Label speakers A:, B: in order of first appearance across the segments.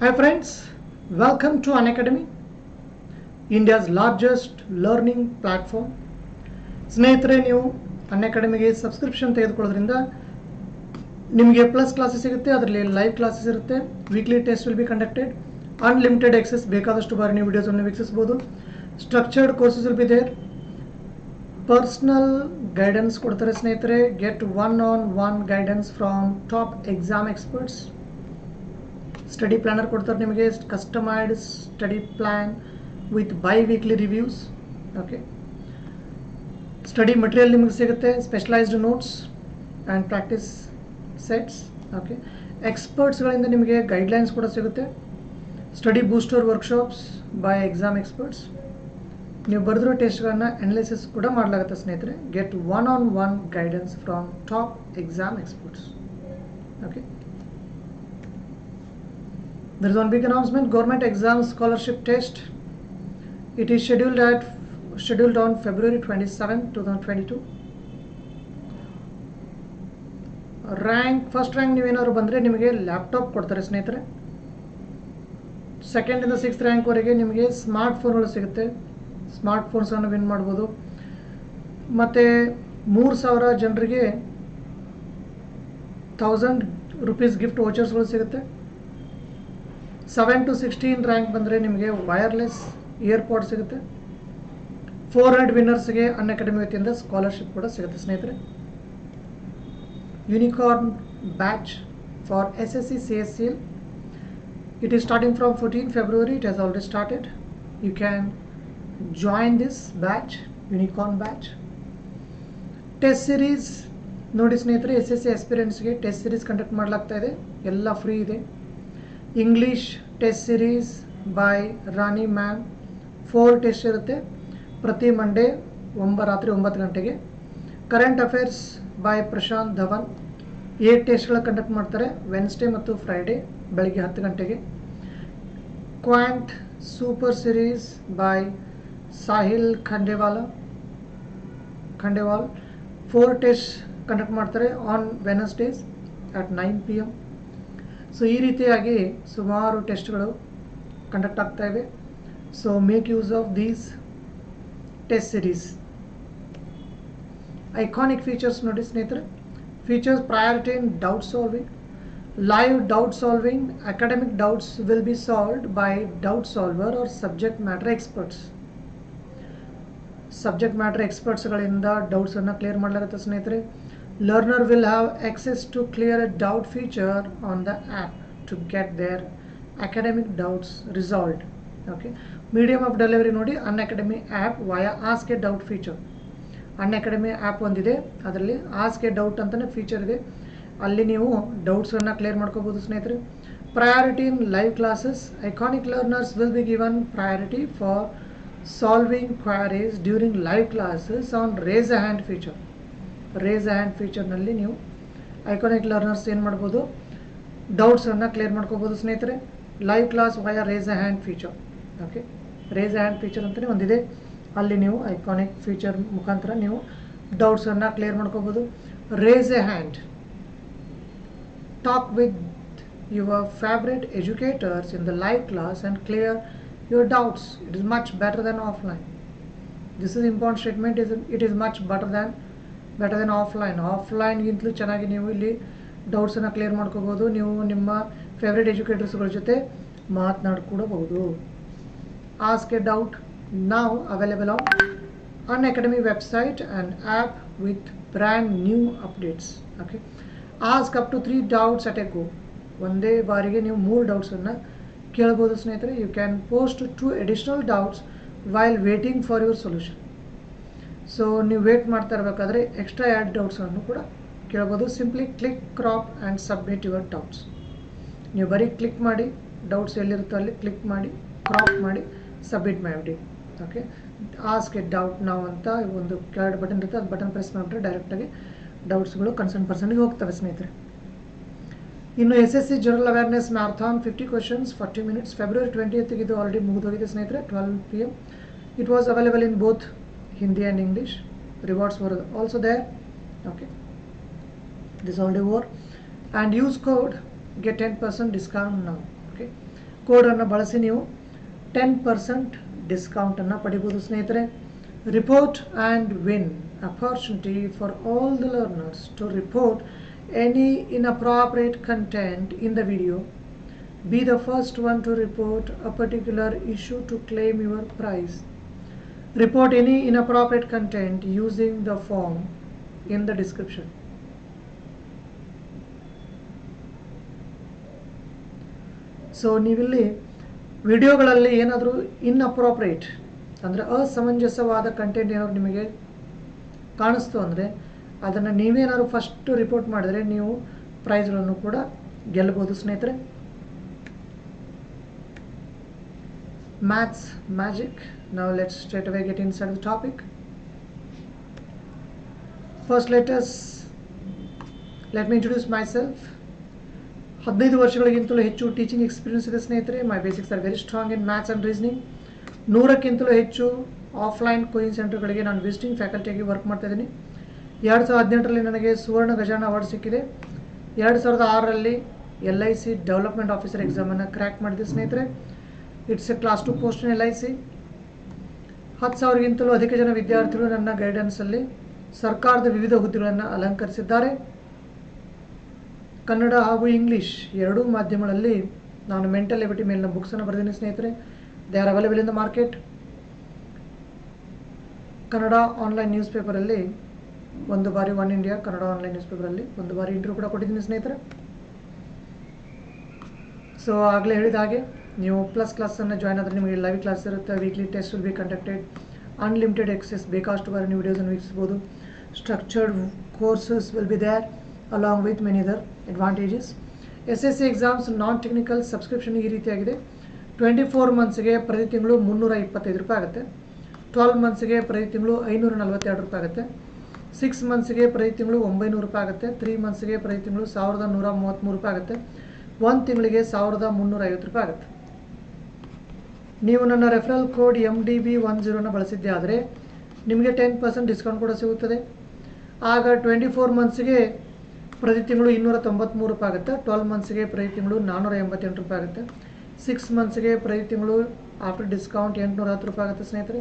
A: Hi friends, welcome to Unacademy, India's largest learning platform. ಸ್ನೇಹಿತರೆ, ನೀವು ಅನ್ಅಕಾಡೆಮಿಗೆ subscription ತೆಗೆದುಕೊಳ್ಳೋದ್ರಿಂದ ನಿಮಗೆ plus classes ಸಿಗುತ್ತೆ. ಅದರಲ್ಲಿ ಲೈವ್ ಕ್ಲಾಸಸ್ ಇರುತ್ತೆ. Weekly test will be conducted. Unlimited access, ಬೇಕಾದಷ್ಟು ಬಾರಿ ನೀವು ವಿಡಿಯೋಸನ್ನು ವೀಕ್ಷಿಸಬಹುದು. Structured courses will be there. Personal guidance ಕೊಡ್ತಾರೆ ಸ್ನೇಹಿತರೆ. Get one guidance from top exam experts. Study planner ಕೊಡ್ತಾರೆ ನಿಮಗೆ, customised study plan with biweekly reviews. Okay, study material ನಿಮಗೆ ಸಿಗುತ್ತೆ, specialised notes and practice sets. Okay, ಎಕ್ಸ್ಪರ್ಟ್ಸ್ಗಳಿಂದ ನಿಮಗೆ guidelines ಕೂಡ ಸಿಗುತ್ತೆ. Study booster workshops by exam experts. ನೀವು ಬರೆದಿರೋ ಟೆಸ್ಟ್ಗಳನ್ನು ಅನಾಲಿಸಿಸ್ ಕೂಡ ಮಾಡಲಾಗುತ್ತೆ ಸ್ನೇಹಿತರೆ. Get one guidance from top exam experts. Okay, there is one big announcement. Government exam scholarship test. It is scheduled on February 27, 2022. First rank ನೀವೇನಾದ್ರು ಬಂದರೆ ನಿಮಗೆ laptop ಕೊಡ್ತಾರೆ ಸ್ನೇಹಿತರೆ. ಸೆಕೆಂಡ್ ಇಂದ 6th ರ್ಯಾಂಕ್ ವರೆಗೆ ನಿಮಗೆ ಸ್ಮಾರ್ಟ್ ಫೋನ್ಗಳು ಸಿಗುತ್ತೆ. ಸ್ಮಾರ್ಟ್ ಫೋನ್ಸನ್ನು ವಿನ್ ಮಾಡ್ಬೋದು. ಮತ್ತು 3000 ಜನರಿಗೆ 1000 ರೂಪೀಸ್ ಗಿಫ್ಟ್ ವೋಚರ್ಸ್ಗಳು ಸಿಗುತ್ತೆ. 7 to 16 ರ್ಯಾಂಕ್ ಬಂದರೆ ನಿಮಗೆ ವೈರ್ಲೆಸ್ ಇಯರ್ಪಾಡ್ ಸಿಗುತ್ತೆ. 400 ವಿನ್ನರ್ಸ್ಗೆ ಅನ್ಅಕಾಡೆಮಿ ವತಿಯಿಂದ ಸ್ಕಾಲರ್ಶಿಪ್ ಕೂಡ ಸಿಗುತ್ತೆ ಸ್ನೇಹಿತರೆ. Unicorn batch for SSC CGL. It is starting from 14 February. It has already started. You can join this batch, Unicorn batch. Test series ನೋಡಿ ಸ್ನೇಹಿತರೆ, SSC ಆಸ್ಪಿರೆಂಟ್ಸ್ಗೆ ಟೆಸ್ಟ್ ಸೀರೀಸ್ ಕಂಡಕ್ಟ್ ಮಾಡಲಾಗ್ತಾ ಇದೆ. ಎಲ್ಲ ಫ್ರೀ ಇದೆ. English test series by Rani ma'am. 4 test ಇರುತ್ತೆ ಪ್ರತಿ Monday ರಾತ್ರಿ 9 ಗಂಟೆಗೆ. Current affairs by Prashant Dhawan. 8 ಟೆಸ್ಟ್ಗಳ ಕಂಡಕ್ಟ್ ಮಾಡ್ತಾರೆ ವೆನ್ಸ್ಡೇ ಮತ್ತು ಫ್ರೈಡೇ ಬೆಳಗ್ಗೆ 10 ಗಂಟೆಗೆ. Quant super series by Sahil Khandelwal. 4 test conduct ಮಾಡ್ತಾರೆ on Wednesdays at 9 PM. So ಈ ರೀತಿಯಾಗಿ ಸುಮಾರು ಟೆಸ್ಟ್ಗಳು ಕಂಡಕ್ಟ್ ಆಗ್ತಾ ಇವೆ. So make use of these test series. Iconic features ನೋಡಿ ಸ್ನೇಹಿತರೆ. Features: priority in doubt solving, live doubt solving. Academic doubts will be solved by doubt solver or subject matter experts. Subject matter ಎಕ್ಸ್ಪರ್ಟ್ಸ್ಗಳಿಂದ ಡೌಟ್ಸನ್ನು clear ಮಾಡಲಾಗುತ್ತೆ ಸ್ನೇಹಿತರೆ. Learner will have access to clear a doubt feature on the app to get their academic doubts resolved. Okay, medium of delivery ನೋಡಿ, Unacademy app via ask a doubt feature. Unacademy app ಒಂದಿದೆ, ಅದರಲ್ಲಿ ask a doubt ಅಂತಾನೆ feature ಇದೆ. ಅಲ್ಲಿ ನೀವು ಡೌಟ್ಸನ್ನು clear ಮಾಡ್ಕೋಬಹುದು ಸ್ನೇಹಿತರೆ. Priority in live classes. Iconic learners will be given priority for solving queries during live classes on raise a hand feature. Raise a hand ಫೀಚರ್ನಲ್ಲಿ ನೀವು ಐಕಾನಿಕ್ ಲರ್ನರ್ಸ್ ಏನು ಮಾಡ್ಬೋದು, ಡೌಟ್ಸನ್ನು ಕ್ಲಿಯರ್ ಮಾಡ್ಕೋಬೋದು ಸ್ನೇಹಿತರೆ. Live class via raise a hand feature. Okay, raise a hand feature ಅಂತಲೇ ಒಂದಿದೆ, ಅಲ್ಲಿ ನೀವು ಐಕಾನಿಕ್ ಫೀಚರ್ ಮುಖಾಂತರ ನೀವು ಡೌಟ್ಸನ್ನು ಕ್ಲಿಯರ್ ಮಾಡ್ಕೋಬೋದು. Raise a hand. Talk with your favourite educators in the live class and clear your doubts. It is much better than offline. This is important statement. It is much better then ಆಫ್ಲೈನ್ಗಿಂತಲೂ ಚೆನ್ನಾಗಿ ನೀವು ಇಲ್ಲಿ ಡೌಟ್ಸನ್ನು clear ಮಾಡ್ಕೋಬೋದು. ನೀವು ನಿಮ್ಮ favourite ಎಜುಕೇಟರ್ಸ್ಗಳ ಜೊತೆ ಮಾತನಾಡ್ಕೊಡಬಹುದು. Ask a doubt ನಾವು available on Unacademy website and app with brand new updates. Okay, ask up to 3 doubts at a go. ಒಂದೇ ಬಾರಿಗೆ ನೀವು 3 ಡೌಟ್ಸನ್ನು ಕೇಳ್ಬೋದು ಸ್ನೇಹಿತರೆ. You can post 2 additional doubts while waiting for your solution. So ನೀವು wait ಮಾಡ್ತಾ ಇರಬೇಕಾದ್ರೆ ಎಕ್ಸ್ಟ್ರಾ ಆ್ಯಡ್ ಡೌಟ್ಸನ್ನು ಕೂಡ ಕೇಳ್ಬೋದು. Simply click, crop and submit your doubts. ನೀವು ಬರೀ ಕ್ಲಿಕ್ ಮಾಡಿ, ಡೌಟ್ಸ್ ಎಲ್ಲಿರುತ್ತೋ ಅಲ್ಲಿ ಕ್ಲಿಕ್ ಮಾಡಿ, ಕ್ರಾಪ್ ಮಾಡಿ, ಸಬ್ಮಿಟ್ ಮಾಡಿಬಿಡಿ. ಓಕೆ, ಆಸ್ಕ್ ಎ ಡೌಟ್ ನಾವು ಅಂತ ಒಂದು ಕೆಳಗಡೆ ಬಟನ್ ಇರುತ್ತೆ, ಅದು ಬಟನ್ ಪ್ರೆಸ್ ಮಾಡಿಬಿಟ್ರೆ ಡೈರೆಕ್ಟಾಗಿ ಡೌಟ್ಸ್ಗಳು ಕನ್ಸರ್ನ್ ಪರ್ಸನ್ಗೆ ಹೋಗ್ತವೆ ಸ್ನೇಹಿತರೆ. ಇನ್ನು SSC general awareness marathon 50 questions 40 minutes. February 20th ಇದು ಆಲ್ರೆಡಿ ಮುಗಿದೋಗಿದೆ ಸ್ನೇಹಿತರೆ. 12 PM. It was available in both Hindi and English. Rewards were also there. Okay, this already over. And use code, get 10% discount now. Okay, ಕೋಡನ್ನು ಬಳಸಿ ನೀವು 10% ಡಿಸ್ಕೌಂಟನ್ನು ಪಡಿಬೋದು ಸ್ನೇಹಿತರೆ. Report and win opportunity for all the learners to report any inappropriate content in the video. Be the first one to report a particular issue to claim your prize. Report any inappropriate content using the form in the description. So ನೀವಿಲ್ಲಿ ವಿಡಿಯೋಗಳಲ್ಲಿ ಏನಾದರೂ inappropriate ಅಂದರೆ ಅಸಮಂಜಸವಾದ content ಏನಾದರೂ ನಿಮಗೆ ಕಾಣಿಸ್ತು ಅಂದರೆ ಅದನ್ನು ನೀವೇನಾದ್ರು ಫಸ್ಟ್ ರಿಪೋರ್ಟ್ ಮಾಡಿದರೆ ನೀವು ಪ್ರೈಸ್ಗಳನ್ನು ಕೂಡ ಗೆಲ್ಲಬಹುದು ಸ್ನೇಹಿತರೆ. Maths magic. Now let's straight away get inside the topic. First let me introduce myself. 15 ವರ್ಷಗಳಿಗಿಂತಲೂ ಹೆಚ್ಚು ಟೀಚಿಂಗ್ ಎಕ್ಸ್ಪೀರಿಯನ್ಸ್ ಇದೆ ಸ್ನೇಹಿತರೆ. My basics are very strong in maths and reasoning. 100ಕ್ಕಿಂತಲೂ ಹೆಚ್ಚು ಆಫ್ಲೈನ್ ಕೋಚಿಂಗ್ ಸೆಂಟರ್ಗಳಿಗೆ ನಾನು ವಿಸಿಟಿಂಗ್ ಫ್ಯಾಕಲ್ಟಿಯಾಗಿ ವರ್ಕ್ ಮಾಡ್ತಾ ಇದ್ದೀನಿ. 2018ರಲ್ಲಿ ನನಗೆ ಸುವರ್ಣ ಗಜಾನ ಅವಾರ್ಡ್ ಸಿಕ್ಕಿದೆ. 2006ರಲ್ಲಿ LIC ಡೆವಲಪ್ಮೆಂಟ್ ಆಫೀಸರ್ ಎಕ್ಸಾಮನ್ನು ಕ್ರ್ಯಾಕ್ ಮಾಡಿದೆ ಸ್ನೇಹಿತರೆ. It's A class 2 post in LIC. 10,000ಗಿಂತಲೂ ಅಧಿಕ ಜನ ವಿದ್ಯಾರ್ಥಿಗಳು ನನ್ನ ಗೈಡೆನ್ಸಲ್ಲಿ ಸರ್ಕಾರದ ವಿವಿಧ ಹುದ್ದೆಗಳನ್ನು ಅಲಂಕರಿಸಿದ್ದಾರೆ. ಕನ್ನಡ ಹಾಗೂ ಇಂಗ್ಲೀಷ್ ಎರಡೂ ಮಾಧ್ಯಮಗಳಲ್ಲಿ ನಾನು ಮೆಂಟಲ್ ಎಬಿಲಿಟಿ ಮೇಲಿನ ಬುಕ್ಸನ್ನು ಬರೆದಿದ್ದೀನಿ ಸ್ನೇಹಿತರೆ. They are available in the market. Kannada online news ಪೇಪರಲ್ಲಿ ಒಂದು ಬಾರಿ one India Kannada online news ಪೇಪರಲ್ಲಿ ಒಂದು ಬಾರಿ ಇಂಟರ್ವ್ಯೂ ಕೂಡ ಕೊಟ್ಟಿದ್ದೀನಿ ಸ್ನೇಹಿತರೆ. ಸೊ ಆಗಲೇ ಹೇಳಿದ ಹಾಗೆ ನೀವು ಪ್ಲಸ್ ಕ್ಲಾಸನ್ನು ಜಾಯ್ನ್ ಆದರೆ ನಿಮಗೆ ಲೈವ್ ಕ್ಲಾಸ್ ಇರುತ್ತೆ. Weekly test will be conducted. Unlimited access ಬೇಕಾಷ್ಟು ಬಾರಿ ನೀವು ವಿಡಿಯೋಸನ್ನು ವೀಕ್ಷಿಸ್ಬೋದು. Structured courses will be there along with many other advantages. SSC exams non technical subscription ಈ ರೀತಿಯಾಗಿದೆ. 24 ಮಂತ್ಸ್ಗೆ ಪ್ರತಿ ತಿಂಗಳು 325 ರೂಪಾಯಿ ಆಗುತ್ತೆ. 12 ಮಂತ್ಸ್ಗೆ ಪ್ರತಿ ತಿಂಗಳು 542 ರೂಪಾಯಿ ಆಗುತ್ತೆ. 6 ಮಂತ್ಸ್ಗೆ ಪ್ರತಿ ತಿಂಗಳು 900 ರೂಪಾಯಿ ಆಗುತ್ತೆ. 3 ಮಂತ್ಸ್ಗೆ ಪ್ರತಿ ತಿಂಗಳು 1133 ರೂಪಾಯಿ ಆಗುತ್ತೆ. 1 ತಿಂಗಳಿಗೆ 1350 ರೂಪಾಯಿ ಆಗುತ್ತೆ. ನೀವು ನನ್ನ ರೆಫರಲ್ ಕೋಡ್ MDB10 ಬಳಸಿದ್ದೆ ಆದರೆ ನಿಮಗೆ 10% ಡಿಸ್ಕೌಂಟ್ ಕೂಡ ಸಿಗುತ್ತದೆ. ಆಗ 24 ಮಂತ್ಸ್ಗೆ ಪ್ರತಿ ತಿಂಗಳು 293 ರೂಪಾಯಿ ಆಗುತ್ತೆ. 12 ಮಂತ್ಸ್ಗೆ ಪ್ರತಿ ತಿಂಗಳು 488 ರೂಪಾಯಿ ಆಗುತ್ತೆ. 6 ಮಂತ್ಸ್ಗೆ ಪ್ರತಿ ತಿಂಗಳು ಆಫ್ಟರ್ ಡಿಸ್ಕೌಂಟ್ 810 ರೂಪಾಯಿ ಆಗುತ್ತೆ ಸ್ನೇಹಿತರೆ.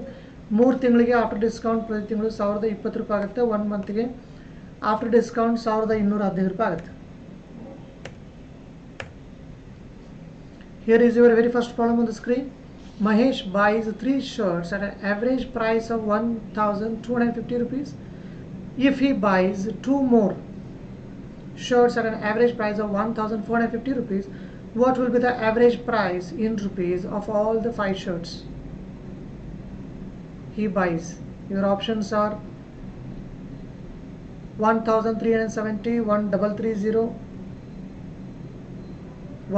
A: 3 ತಿಂಗಳಿಗೆ ಆಫ್ಟರ್ ಡಿಸ್ಕೌಂಟ್ ಪ್ರತಿ ತಿಂಗಳು 1020 ರೂಪಾಯಿ ಆಗುತ್ತೆ. 1 ಮಂತ್ಗೆ ಆಫ್ಟರ್ ಡಿಸ್ಕೌಂಟ್ 1215 ರೂಪಾಯಿ ಆಗುತ್ತೆ. Here is your very first problem on the screen. Mahesh buys 3 shirts at an average price of 1,250 rupees. If he buys 2 more shirts at an average price of 1,450 rupees, what will be the average price in rupees of all the 5 shirts he buys? Your options are 1,370, 1,330,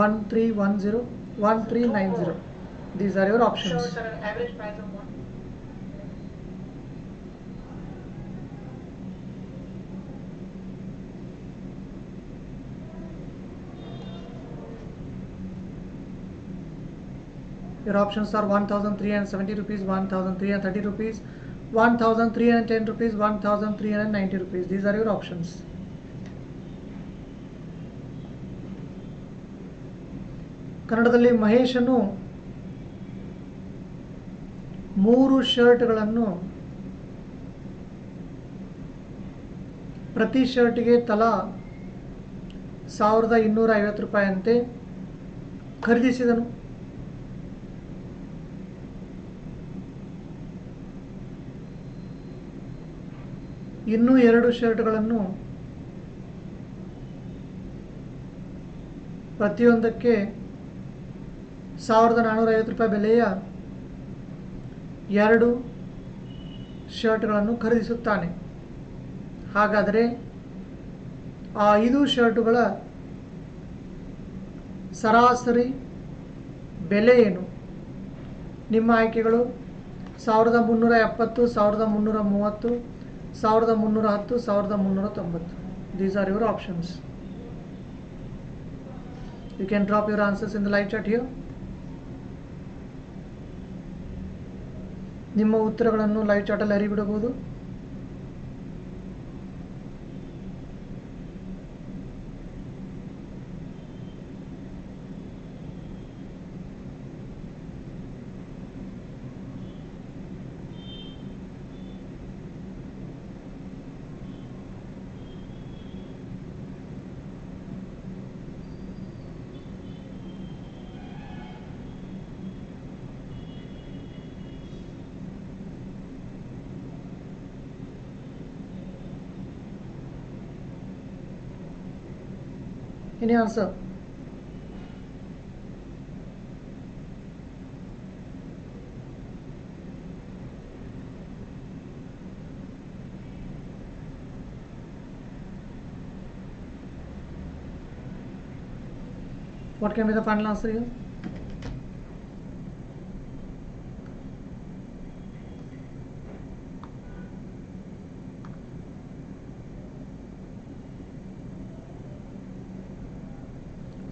A: 1,310, 1,390. These are your options. Shirts at an average price of 1. Your options are 1,370 rupees, 1,330 rupees, 1,310 rupees, 1,390 rupees. These are your options. ಕನ್ನಡದಲ್ಲಿ ಮಹೇಶನು 3 ಶರ್ಟ್ಗಳನ್ನು ಪ್ರತಿ ಶರ್ಟ್ಗೆ ತಲಾ 1,250 ರೂಪಾಯಿಯಂತೆ ಖರೀದಿಸಿದನು. ಇನ್ನೂ 2 ಶರ್ಟ್ಗಳನ್ನು ಪ್ರತಿಯೊಂದಕ್ಕೆ 1,450 ರೂಪಾಯಿ ಬೆಲೆಯ 2 ಶರ್ಟ್ಗಳನ್ನು ಖರೀದಿಸುತ್ತಾನೆ. ಹಾಗಾದರೆ ಆ 5 ಶರ್ಟ್ಗಳ ಸರಾಸರಿ ಬೆಲೆ ಏನು? ನಿಮ್ಮ ಆಯ್ಕೆಗಳು 1,370, 1,330, 1,310, 1,390. These are your options. You can drop your answers in the live chat here. ನಿಮ್ಮ ಉತ್ತರಗಳನ್ನು live ಚಾಟಲ್ಲಿ ಹರಿಬಿಡಬಹುದು. Any answer? What can be the final answer here?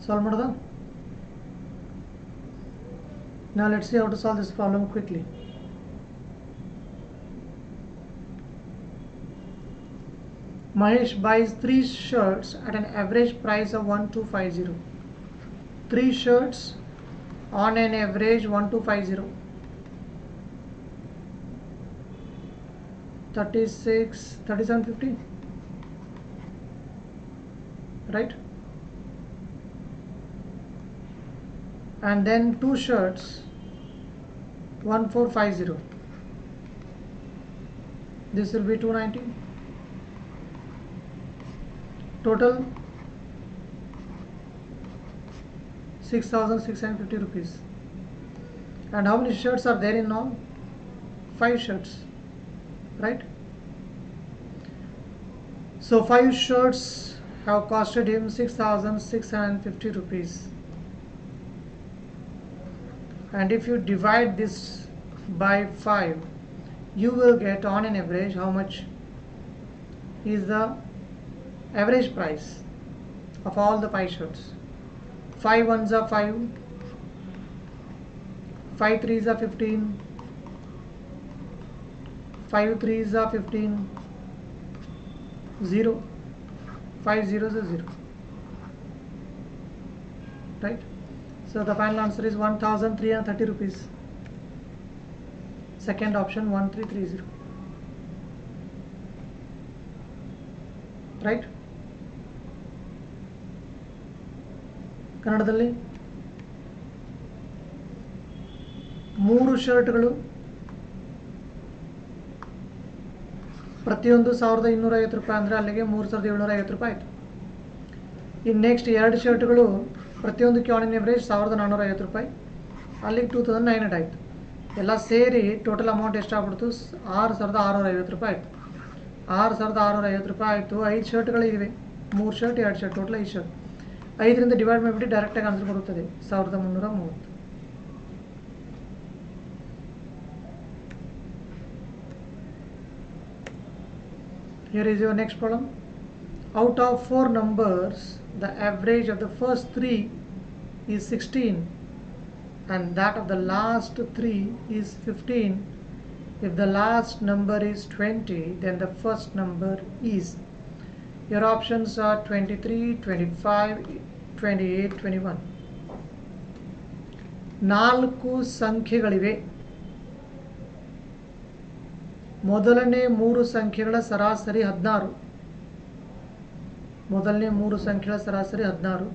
A: Solve ಮಾಡೋದಾ? Now let's see how to solve this problem quickly. Mahesh buys 3 shirts at an average price of 1250. 3 shirts on an average 1250. 3750, right? And then 2 shirts 1450. This will be 290. Total 6650 rupees. And how many shirts are there in all? 5 shirts, right? So 5 shirts have costed him 6650 rupees. And if you divide this by 5, you will get on an average how much is the average price of all the 5 shirts. 5 ones are 5, 5 threes are 15, 5 threes are 15, 0, 5 zeros are 0, right? So the final answer is 1330 rupees. Second option 1330, right? ಕನ್ನಡದಲ್ಲಿ 3 ಶರ್ಟ್ಗಳು ಪ್ರತಿಯೊಂದು 1250 ರೂಪಾಯಿ ಅಂದರೆ ಅಲ್ಲಿಗೆ 3750 ರೂಪಾಯಿ ಆಯಿತು. ಇನ್ನು next 2 ಶರ್ಟ್ಗಳು ಪ್ರತಿಯೊಂದಕ್ಕೆ ಆನ್ ಎವರೇಜ್ 1450 ರೂಪಾಯಿ, ಅಲ್ಲಿಗೆ 2900 ಆಯಿತು. ಎಲ್ಲ ಸೇರಿ ಟೋಟಲ್ ಅಮೌಂಟ್ ಎಷ್ಟಾಗ್ಬಿಡ್ತು? 6650 ರೂಪಾಯಿ ಆಯಿತು. 6650 ರೂಪಾಯಿ ಆಯಿತು. 5 ಶರ್ಟ್ಗಳಿವೆ, 3 ಶರ್ಟ್ 2 ಶರ್ಟ್, ಟೋಟಲ್ 5 ಶರ್ಟ್. 5ರಿಂದ ಡಿವೈಡ್ ಮಾಡಿಬಿಟ್ಟು ಡೈರೆಕ್ಟಾಗಿ ಆನ್ಸರ್ ಬರುತ್ತದೆ 1330. Here is your next problem. Out of 4 numbers, the average of the first 3 is 16 and that of the last 3 is 15. If the last number is 20, then the first number is. Your options are 23, 25, 28, 21. 4 ಸಂಖ್ಯೆಗಳಿವೆ. ಮೊದಲನೇ 3 ಸಂಖ್ಯೆಗಳ ಸರಾಸರಿ 16. ಮೊದಲನೇ 3 ಸಂಖ್ಯೆಗಳ ಸರಾಸರಿ 16.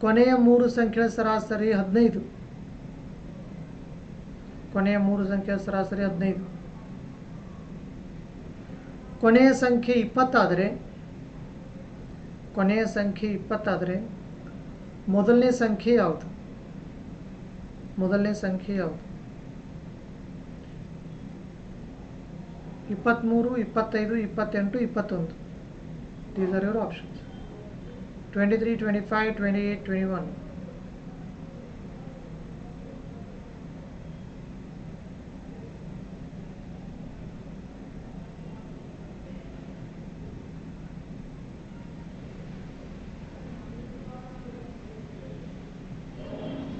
A: ಕೊನೆಯ 3 ಸಂಖ್ಯೆಗಳ ಸರಾಸರಿ 15. ಕೊನೆಯ 3 ಸಂಖ್ಯೆಗಳ ಸರಾಸರಿ 15. ಕೊನೆಯ ಸಂಖ್ಯೆ 20 ಆದರೆ, ಕೊನೆಯ ಸಂಖ್ಯೆ 20 ಆದರೆ ಮೊದಲನೇ ಸಂಖ್ಯೆ ಯಾವುದು? ಮೊದಲನೇ ಸಂಖ್ಯೆ ಯಾವುದು? 23, 25, 28, 21. These are your options. 23, 25, 28, 21.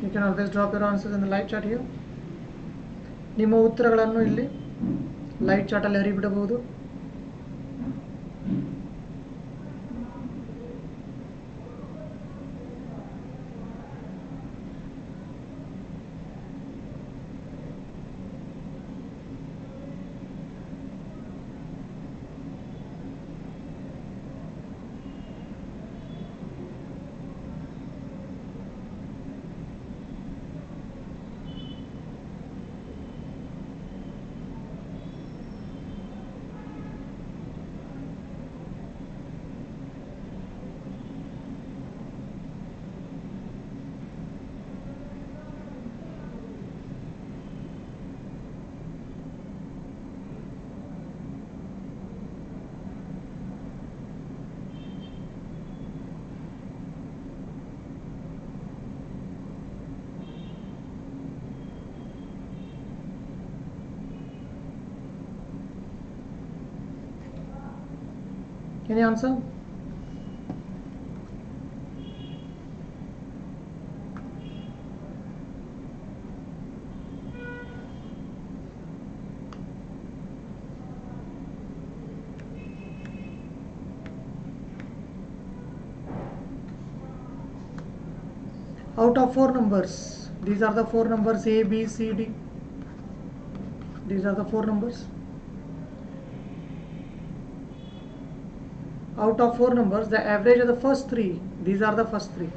A: You can always drop your answers in the live chat here. ನಿಮ್ಮ ಉತ್ತರಗಳನ್ನು ಇಲ್ಲಿ live ಚಾಟಲ್ಲಿ ಹರಿಬಿಡಬಹುದು. Any answer? Out of 4 numbers, these are the 4 numbers A, B, C, D. These are the 4 numbers. Out of 4 numbers, the average of the first 3, these are the first 3.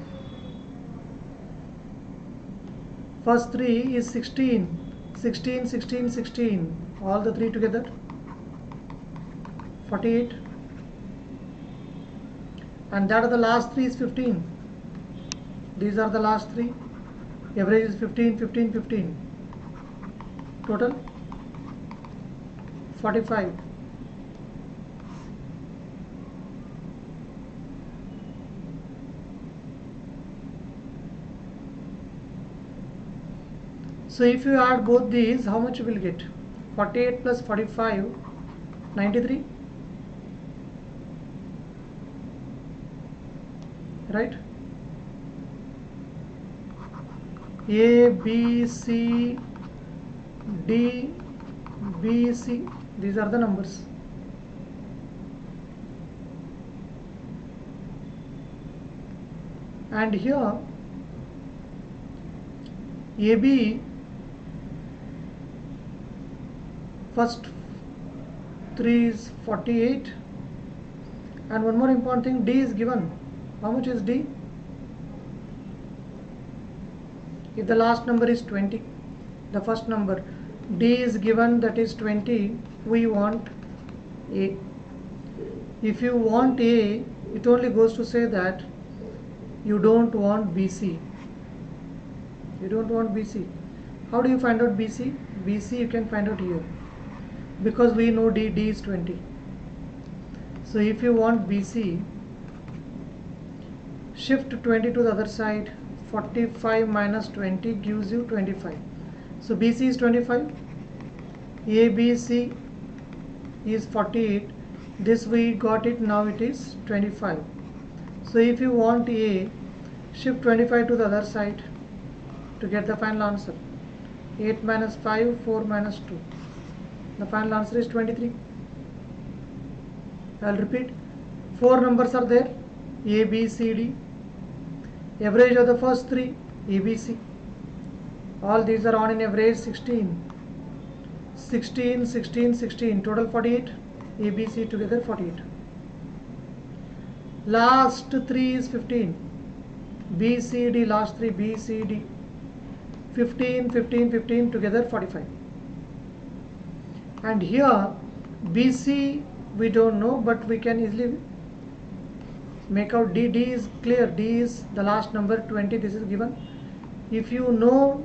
A: First 3 is 16, 16, 16, 16. All the 3 together, 48. And that of the last 3 is 15. These are the last 3. Average is 15, 15, 15. Total 45. So if you add both these, how much you will get? 48 plus 45, 93. Right? A, B, C, D, B, C. These are the numbers. And here AB, first 3 is 48, and one more important thing, D is given. How much is D? If the last number is 20, the first number, D is given, that is 20, we want A. If you want A, it only goes to say that you don't want BC. You don't want BC. How do you find out BC? BC you can find out here. Because we know D is 20. So if you want BC, shift 20 to the other side. 45 minus 20 gives you 25. So BC is 25. ABC is 48. This we got it, now it is 25. So if you want A, shift 25 to the other side to get the final answer. 8 minus 5, 4 minus 2. The final answer is 23. I will repeat. 4 numbers are there. A, B, C, D. Average of the first 3, ABC. All these are on in average 16. 16, 16, 16. Total 48. ABC together 48. Last 3 is 15. B, C, D. Last 3, B, C, D. 15, 15, 15. Together 45. And here BC we don't know, but we can easily make out D. D is clear. D is the last number, 20. This is given. If you know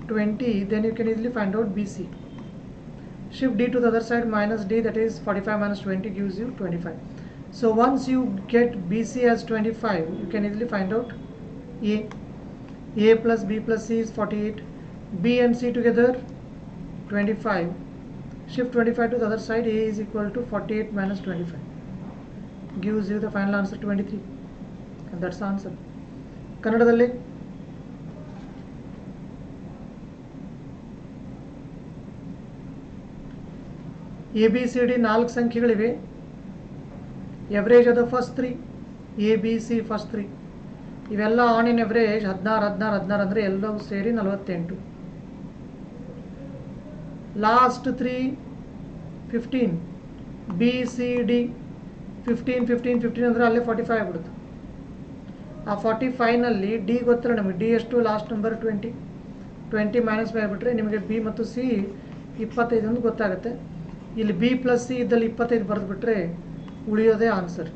A: 20, then you can easily find out BC. Shift D to the other side, minus D, that is 45 minus 20 gives you 25. So once you get BC as 25, you can easily find out A. A plus B plus C is 48. B and C together 25. Shift 25 to the other side, A is equal to 48 minus 25. Gives you the final answer 23. And that's the answer. ಕನ್ನಡದಲ್ಲಿ ABCD 4 ಸಂಖ್ಯೆಗಳಿವೆ. Average of the first 3, ABC first 3. ಇವೆಲ್ಲ on in average 16, 16, 16 ಅಂದರೆ ಎಲ್ಲವೂ ಸೇರಿ 48. Last 3 15. BCD 15, 15, 15 ಅಂದರೆ ಅಲ್ಲೇ 45 ಆಗ್ಬಿಡುತ್ತೆ. ಆ 45ನಲ್ಲಿ ಡಿ ಗೊತ್ತಿಲ್ಲ ನಮಗೆ. ಡಿ ಎಷ್ಟು? Last number 20. 20 ಮೈನಸ್ ಮಾಡಿಬಿಟ್ರೆ ನಿಮಗೆ ಬಿ ಮತ್ತು ಸಿ 25 ಅಂತ ಗೊತ್ತಾಗುತ್ತೆ. ಇಲ್ಲಿ ಬಿ ಪ್ಲಸ್ ಸಿ ಇದ್ದಲ್ಲಿ 25 ಬರೆದುಬಿಟ್ರೆ ಉಳಿಯೋದೇ answer.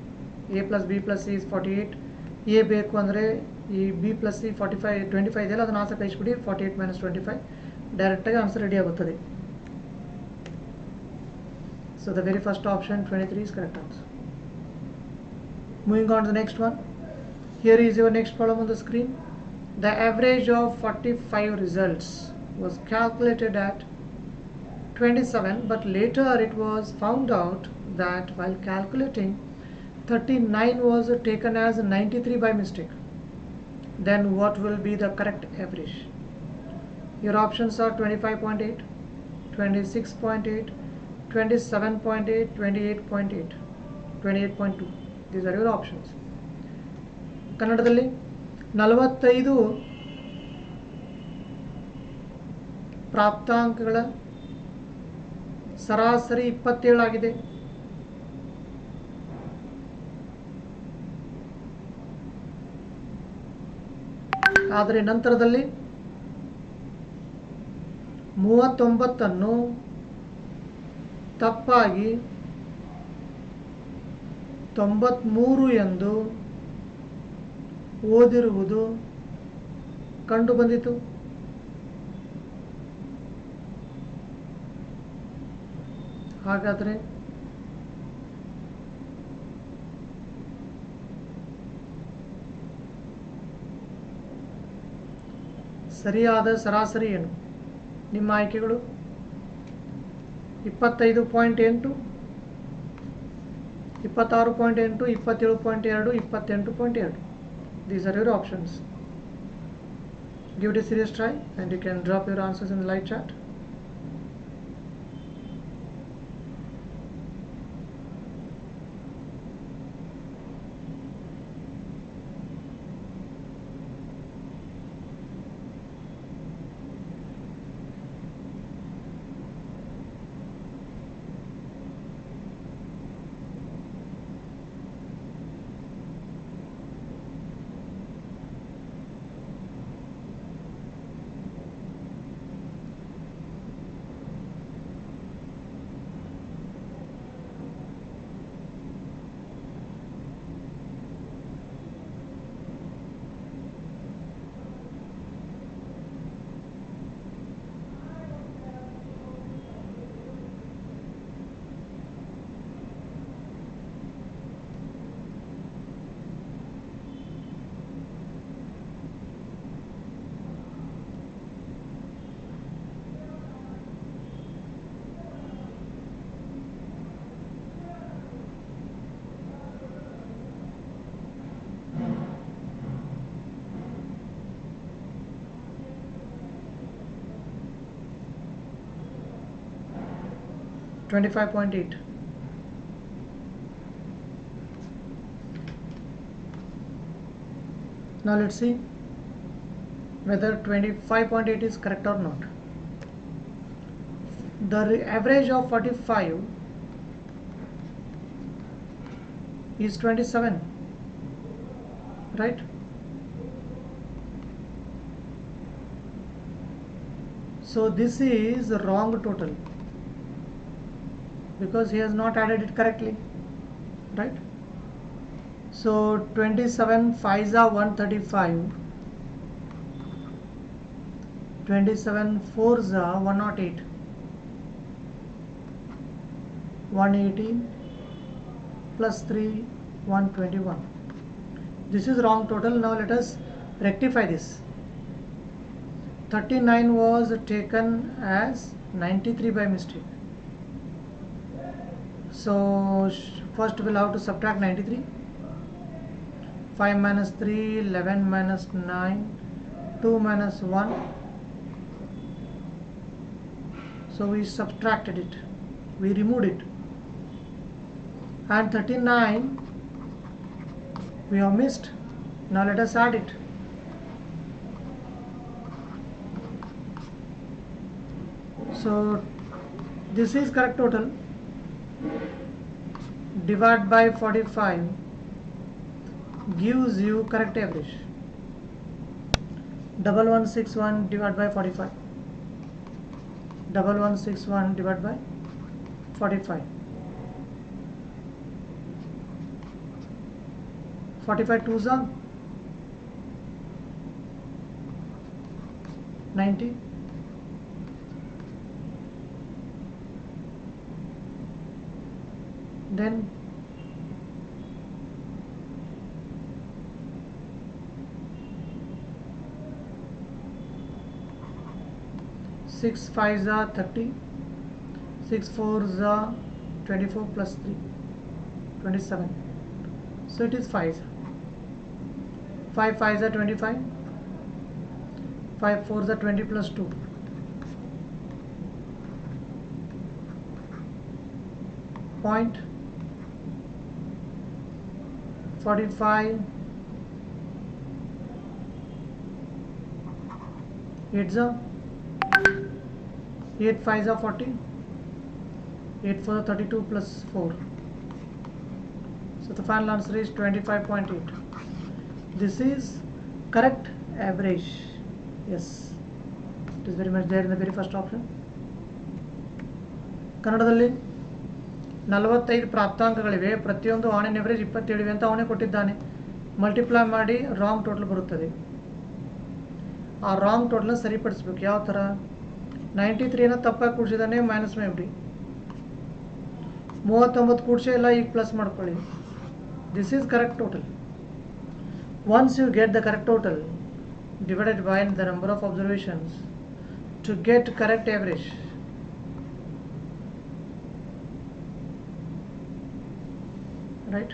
A: A plus B plus C is 48. A ಬೇಕು ಅಂದರೆ ಈ ಬಿ ಪ್ಲಸ್ ಸಿ 45, 25 ಇದೆಯಲ್ಲ ಅದನ್ನು ಆನ್ಸರ್ ಕಳಿಸ್ಬಿಡಿ. 48 ಮೈನಸ್ 25 ಡೈರೆಕ್ಟಾಗಿ ಆನ್ಸರ್ ರೆಡಿ ಆಗುತ್ತದೆ. So the very first option 23 is correct answer. Moving on to the next one. Here is your next problem on the screen. The average of 45 results was calculated at 27, but later it was found out that while calculating 39 was taken as 93 by mistake. Then what will be the correct average? Your options are 25.8, 26.8, 27.8, 28.8, 28.2. These are your options. ಕನ್ನಡದಲ್ಲಿ 45 ಪ್ರಾಪ್ತಾಂಕಗಳ ಸರಾಸರಿ 27 ಆಗಿದೆ. ಆದರೆ ನಂತರದಲ್ಲಿ 39 ತಪ್ಪಾಗಿ 93 ಎಂದು ಓದಿರುವುದು ಕಂಡುಬಂದಿತು. ಹಾಗಾದರೆ ಸರಿಯಾದ ಸರಾಸರಿ ಏನು? ನಿಮ್ಮ ಆಯ್ಕೆಗಳು 25.8, 26.8, 27.2, 28.2. These are your options. Give it a serious try and you can drop your answers in the live chat. $25.8. Now let's see whether 25.8 is correct or not. The average of 45 is 27, right? So this is the wrong total because he has not added it correctly, right? So 27 5s are 135, 27 4s are 108, 118 plus 3 121. This is wrong total. Now let us rectify this. 39 was taken as 93 by mistake. So first we'll have to subtract 93. 5 minus 3, 11 minus 9, 2 minus 1. So we subtracted it, we removed it, and 39 we have missed. Now let us add it. So this is correct total. Divide by 45 gives you correct average. 1161 divided by 45. 1161 divided by 45. 45 twos are 90. Then 6 5s are 30, 6 4s are 24 plus 3, 27. So it is 5. 5 5s are 25. 5 4s are 20 plus 2. Point 45. 8s are 8 5s are 40. 8 4 are 32 plus 4. So the final answer is 25.8. This is correct average. Yes, it is very much there in the very first option. ಕನ್ನಡದಲ್ಲಿ 45 ಪ್ರಾಪ್ತಾಂಕಗಳಿವೆ, ಪ್ರತಿಯೊಂದು on on average 27 ಅಂತ ಅವನೇ ಕೊಟ್ಟಿದ್ದಾನೆ. Multiply ಮಾಡಿ wrong total ಬರುತ್ತದೆ. ಆ wrong ಟೋಟಲ್ನ ಸರಿಪಡಿಸ್ಬೇಕು. ಯಾವ ಥರ? 93ನ ತಪ್ಪಾಗಿ ಕೂಡಿಸಿದ್ದಾನೆ, ಮೈನಸ್ ಮಾಡಿ. 39 ಕೂಡಿಸಿ ಎಲ್ಲ ಈಗ ಪ್ಲಸ್ ಮಾಡ್ಕೊಳ್ಳಿ. This is correct total. Once you get the correct total divided by the number of observations to get correct average. Right?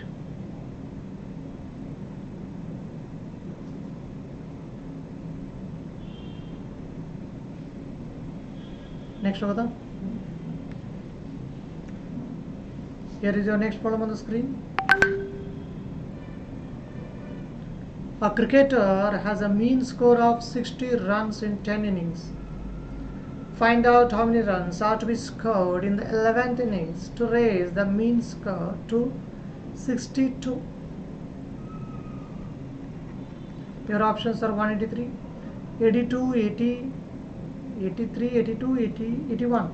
A: Next over. Here is your next problem on the screen. A cricketer has a mean score of 60 runs in 10 innings. Find out how many runs are to be scored in the 11th innings to raise the mean score to 62. Your options are 183, 82, 80, 83, 82, 80, 81.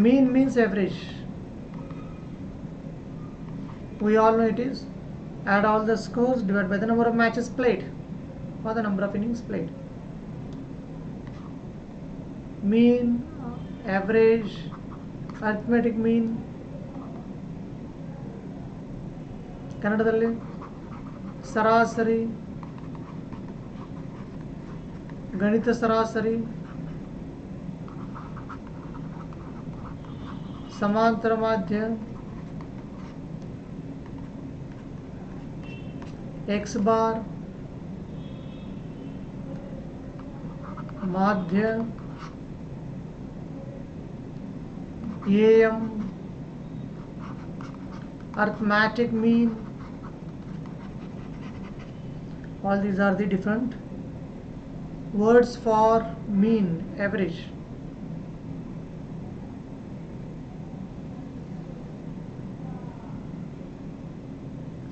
A: Mean means average. We all know it is. Add all the scores, divide by the number of matches played or the number of innings played. Mean, average, arithmetic mean. ಕನ್ನಡದಲ್ಲಿ ಸರಾಸರಿ, ಗಣಿತ ಸರಾಸರಿ, ಸಮಾಂತರ ಮಾಧ್ಯ, X bar, माध्य, AM, arithmetic mean. All these are the different words for mean, average.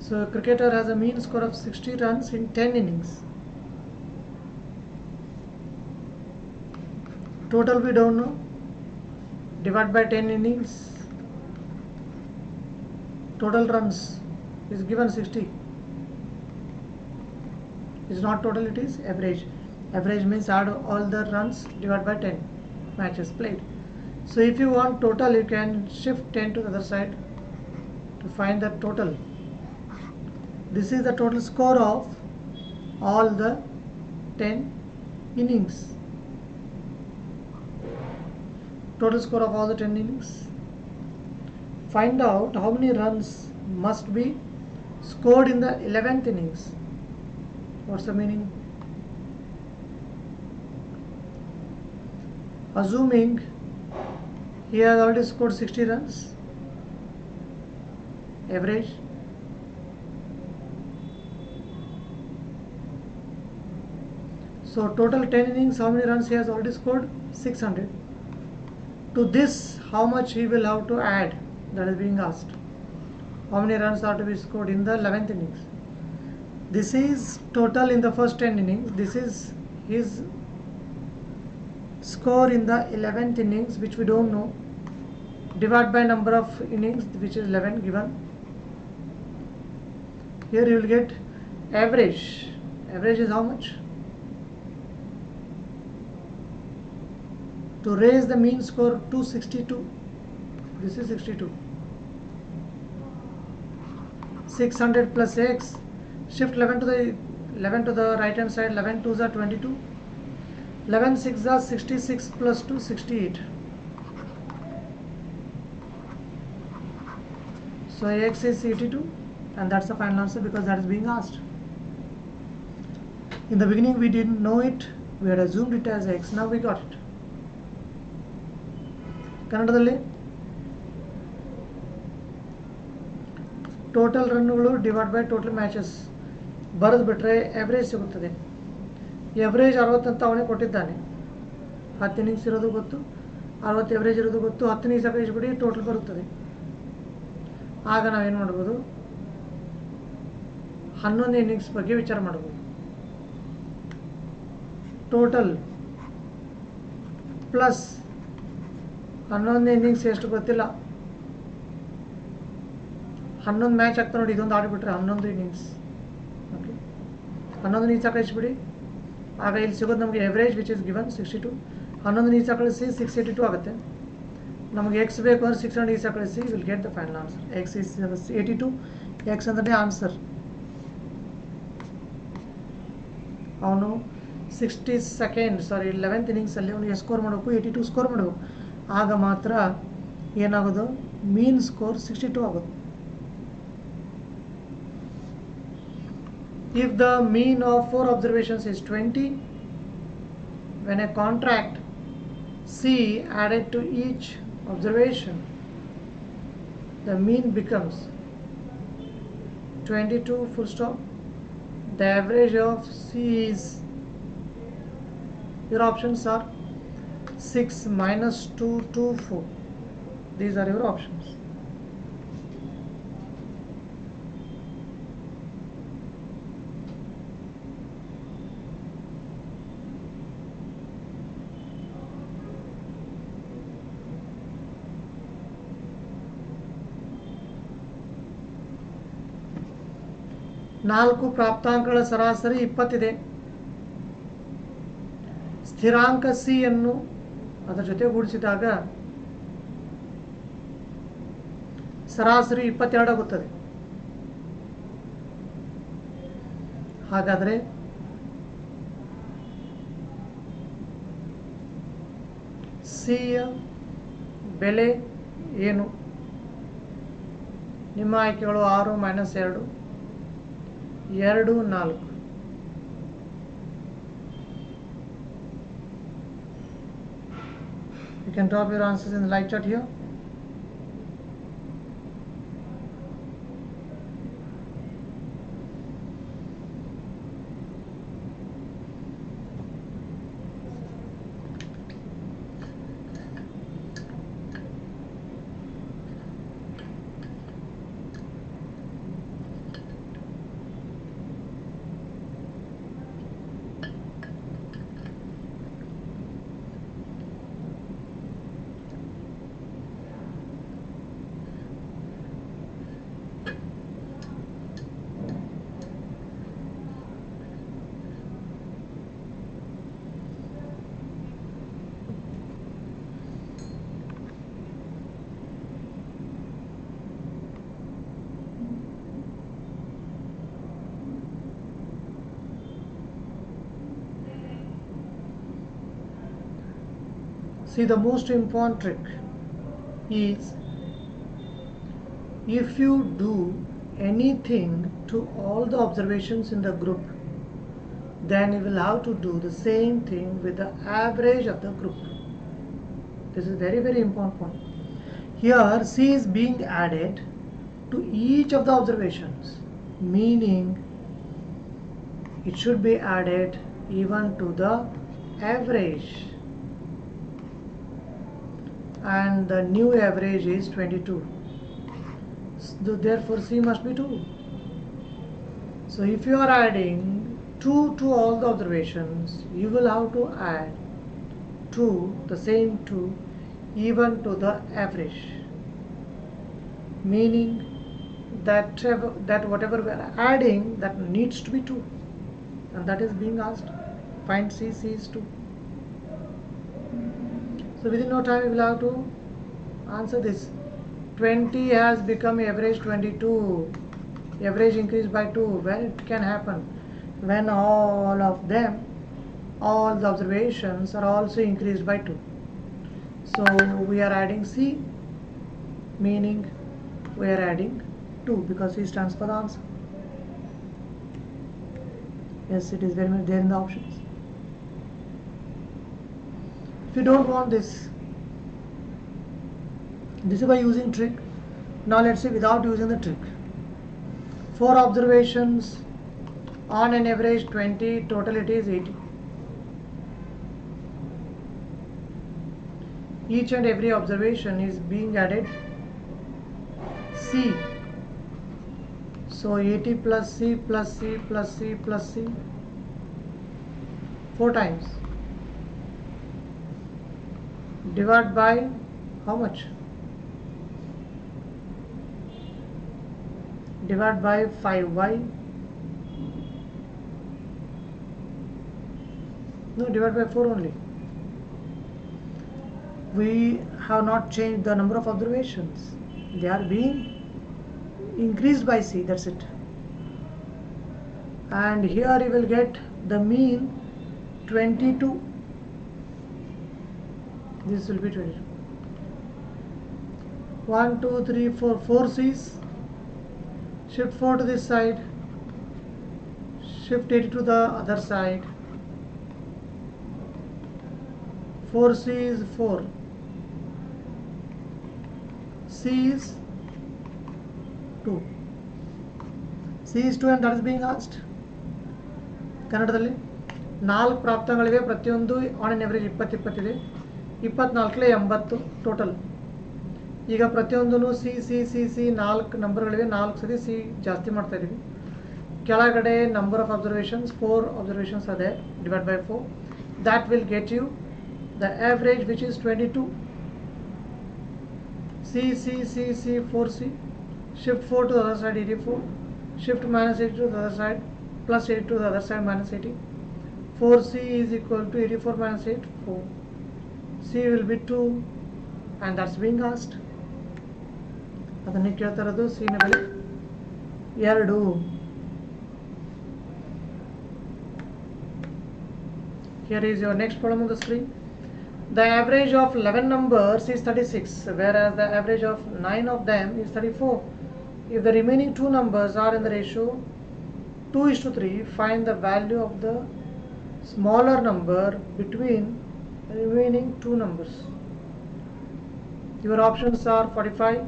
A: So a cricketer has a mean score of 60 runs in 10 innings. Total we don't know. Divide by 10 innings. Total runs is given 60. It's not total, it is average. Average means add all the runs, divide by 10 matches played. So if you want total, you can shift 10 to the other side to find the total. This is the total score of all the 10 innings. Total score of all the 10 innings. Find out how many runs must be scored in the 11th innings. What's the meaning? Assuming he has already scored 60 runs, average. So total 10 innings, how many runs he has already scored? 600. To this, how much he will have to add? That is being asked. How many runs are to be scored in the 11th innings? This is total in the first 10 innings. This is his score in the 11th innings, which we don't know. Divide by number of innings, which is 11 given. Here you will get average. Average is how much? To raise the mean score to 62. This is 62. 600 plus x. Shift 11 to the right hand side. 11 2s are 22. 11 6s are 66 plus 2 68. So x is 82. and that's the final answer because that is being asked. In the beginning we didn't know it, we had assumed it as x, now we got it. ಕನ್ನಡದಲ್ಲಿ total ರನ್ಗಳು divide by total matches ಬರೆದು ಬಿಟ್ಟರೆ average ಸಿಗುತ್ತದೆ. Average 60 ಅಂತ ಅವನೇ ಕೊಟ್ಟಿದ್ದಾನೆ. 10 innings ಇರೋದು ಗೊತ್ತು, 60 ಎವರೇಜ್ ಇರೋದು ಗೊತ್ತು. 10 ಇನ್ನಿಂಗ್ಸ್ ಕಳಿಸ್ಬಿಡಿ ಟೋಟಲ್ ಬರುತ್ತದೆ. ಆಗ ನಾವೇನು ಮಾಡ್ಬೋದು, 11 ಇನ್ನಿಂಗ್ಸ್ ಬಗ್ಗೆ ವಿಚಾರ ಮಾಡ್ಬೋದು. ಟೋಟಲ್ ಪ್ಲಸ್ 11 ಇನ್ನಿಂಗ್ಸ್ ಎಷ್ಟು ಗೊತ್ತಿಲ್ಲ, 11 ಮ್ಯಾಚ್ ಆಗ್ತಾ ನೋಡಿ, ಇದೊಂದು ಆಡಿಬಿಟ್ರೆ 11 ಇನ್ನಿಂಗ್ಸ್. ಓಕೆ, 11 ಇನ್ನಿಂಗ್ಸ್ ಕಳಿಸ್ಬಿಡಿ. ಆಗ ಇಲ್ಲಿ ಸಿಗೋದು ನಮಗೆ average which is given 62. 11 innings ಕಳಿಸಿ 682 ಆಗುತ್ತೆ. ನಮಗೆ ಎಕ್ಸ್ ಬೇಕು ಅಂದರೆ 600 ಇನ್ನಿಂಗ್ಸ್ ಕಳಿಸಿ, will get the final answer. X is 82, X ಅಂದ್ರೆ ಆನ್ಸರ್. ಅವನು 11th ಇನ್ನಿಂಗ್ಸಲ್ಲಿ ಅವನು ಎಷ್ಟು ಸ್ಕೋರ್ ಮಾಡಬೇಕು, 82 ಸ್ಕೋರ್ ಮಾಡಬೇಕು. ಆಗ ಮಾತ್ರ ಏನಾಗೋದು, ಮೀನ್ ಸ್ಕೋರ್ 62 ಆಗೋದು. If the mean of 4 observations is 20, when a contract C added to each observation, the mean becomes 22 full stop. The average of C is, your options are 6 minus 2 to 4. These are your options. ನಾಲ್ಕು ಪ್ರಾಪ್ತಾಂಕಗಳ ಸರಾಸರಿ 20 ಇದೆ. ಸ್ಥಿರಾಂಕ C ಅನ್ನು ಅದರ ಜೊತೆ ಗೂಡಿಸಿದಾಗ ಸರಾಸರಿ 22 ಆಗುತ್ತದೆ. ಹಾಗಾದರೆ ಸಿಯ ಬೆಲೆ ಏನು? ನಿಮ್ಮ ಆಯ್ಕೆಗಳು 6 minus 2, 2, 4. You can drop your answers in the live chat here. See, the most important trick is if you do anything to all the observations in the group, then you will have to do the same thing with the average of the group. This is very, very important point. Here C is being added to each of the observations, meaning it should be added even to the average. And the new average is 22. So therefore C must be 2. So if you are adding 2 to all the observations, you will have to add 2, the same 2, even to the average, meaning that whatever we are adding, that needs to be 2, and that is being asked. Find C, C is 2. So within no time we will have to answer this. 20 has become average 22. Average increased by 2. When it can happen? When all of them, all the observations are also increased by 2. So we are adding C, meaning we are adding 2 because C stands for the answer. Yes, it is very much there in the options. If you don't want this is by using trick. Now let's see without using the trick. 4 observations on an average 20, total it is 80. Each and every observation is being added C. So 80 plus C plus C plus C plus C 4 times. Divide by how much? Divide by 5y. No, divide by 4 only. We have not changed the number of observations. They are being increased by C, that's it. And here you will get the mean 22. This will be 22. 1, 2, 3, 4, 4 C's. Shift 4 to this side. Shift 80 to the other side. 4 C is 4. C is 2. C is 2 and that is being asked. ಕನ್ನಡದಲ್ಲಿ 4 ಪ್ರಾಪ್ತಗಳಿವೆ, ಪ್ರತಿಯೊಂದು on N average 20 ಇದೆ. 24 80 total. ಈಗ ಪ್ರತಿಯೊಂದೂ C C C C 4 ನಂಬರ್ಗಳಿವೆ, 4 ಸತಿ C ಜಾಸ್ತಿ ಮಾಡ್ತಾ ಇದ್ದೀವಿ. ಕೆಳಗಡೆ ನಂಬರ್ ಆಫ್ ಅಬ್ಸರ್ವೇಷನ್ಸ್ 4 ಅಬ್ಸರ್ವೇಷನ್ಸ್ ಅದೇ, divide by 4. That will get you the average which is 22. C C C C 4 C. Shift 4 to the other side 84. Shift minus 80 to the other side, plus 80 to the other side minus 80. 4 C is equal to 84 minus 8 4. C will be 2 and that's being asked. ಅದನ್ನೇ ಕೇಳ್ತಾ ಇರೋದು. C ನ ಬೆಲೆ 2. Here is your next problem on the screen. The average of 11 numbers is 36, whereas the average of 9 of them is 34. If the remaining 2 numbers are in the ratio 2:3, find the value of the smaller number between the remaining 2 numbers. Your options are 45,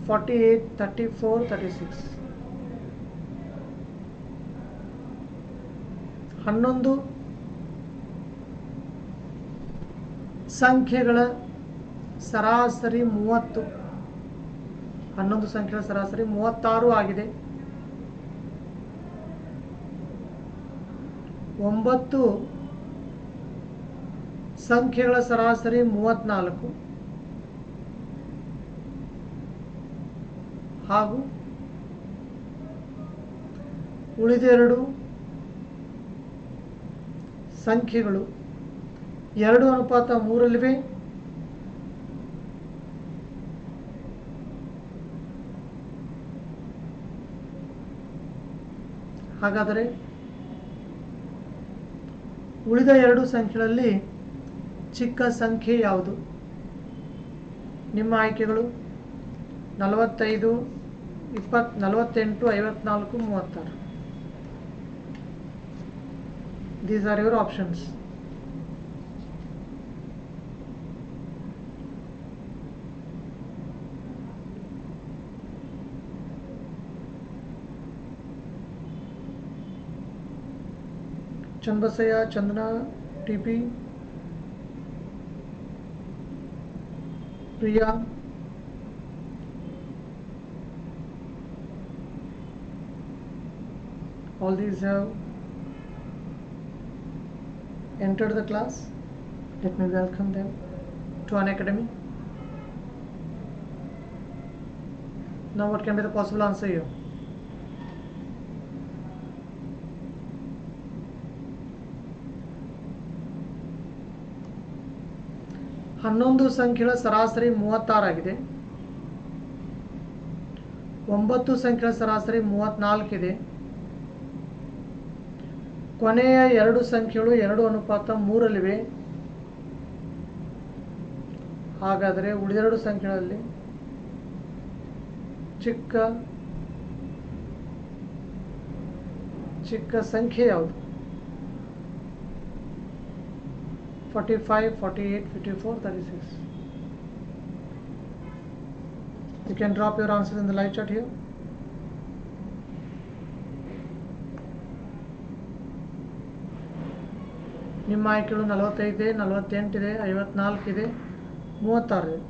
A: 48, 34, 36. 11 ಸಂಖ್ಯೆಗಳ ಸರಾಸರಿ 30. 11 ಸಂಖ್ಯೆಗಳ ಸರಾಸರಿ 36 ಆಗಿದೆ. 9 ಸಂಖ್ಯೆಗಳ ಸರಾಸರಿ 34 ಹಾಗೂ ಉಳಿದೆರಡು ಸಂಖ್ಯೆಗಳು 2:3 ಹಾಗಾದರೆ ಉಳಿದ 2 ಸಂಖ್ಯೆಗಳಲ್ಲಿ ಚಿಕ್ಕ ಸಂಖ್ಯೆ ಯಾವುದು? ನಿಮ್ಮ ಆಯ್ಕೆಗಳು 45, 20, 48, 54, 36. These are your options. Chanbasaya, Chandana, TP, Priya, all these have entered the class. Let me welcome them to Unacademy. Now what can be the possible answer here? ಹನ್ನೊಂದು ಸಂಖ್ಯೆಗಳ ಸರಾಸರಿ 36 ಆಗಿದೆ. 9 ಸಂಖ್ಯೆಗಳ ಸರಾಸರಿ 34 ಇದೆ. ಕೊನೆಯ 2 ಸಂಖ್ಯೆಗಳು 2:3 ಹಾಗಾದರೆ ಉಳಿದೆರಡು ಸಂಖ್ಯೆಗಳಲ್ಲಿ ಚಿಕ್ಕ ಚಿಕ್ಕ ಸಂಖ್ಯೆ ಯಾವುದು? 45, 48, 54, 36. You can drop your answers in the live chat here. ನಿಮ್ಮ ಆಯ್ಕೆಗಳು 45 ಇದೆ, 48 ಇದೆ, 54 ಇದೆ, 36 ಇದೆ.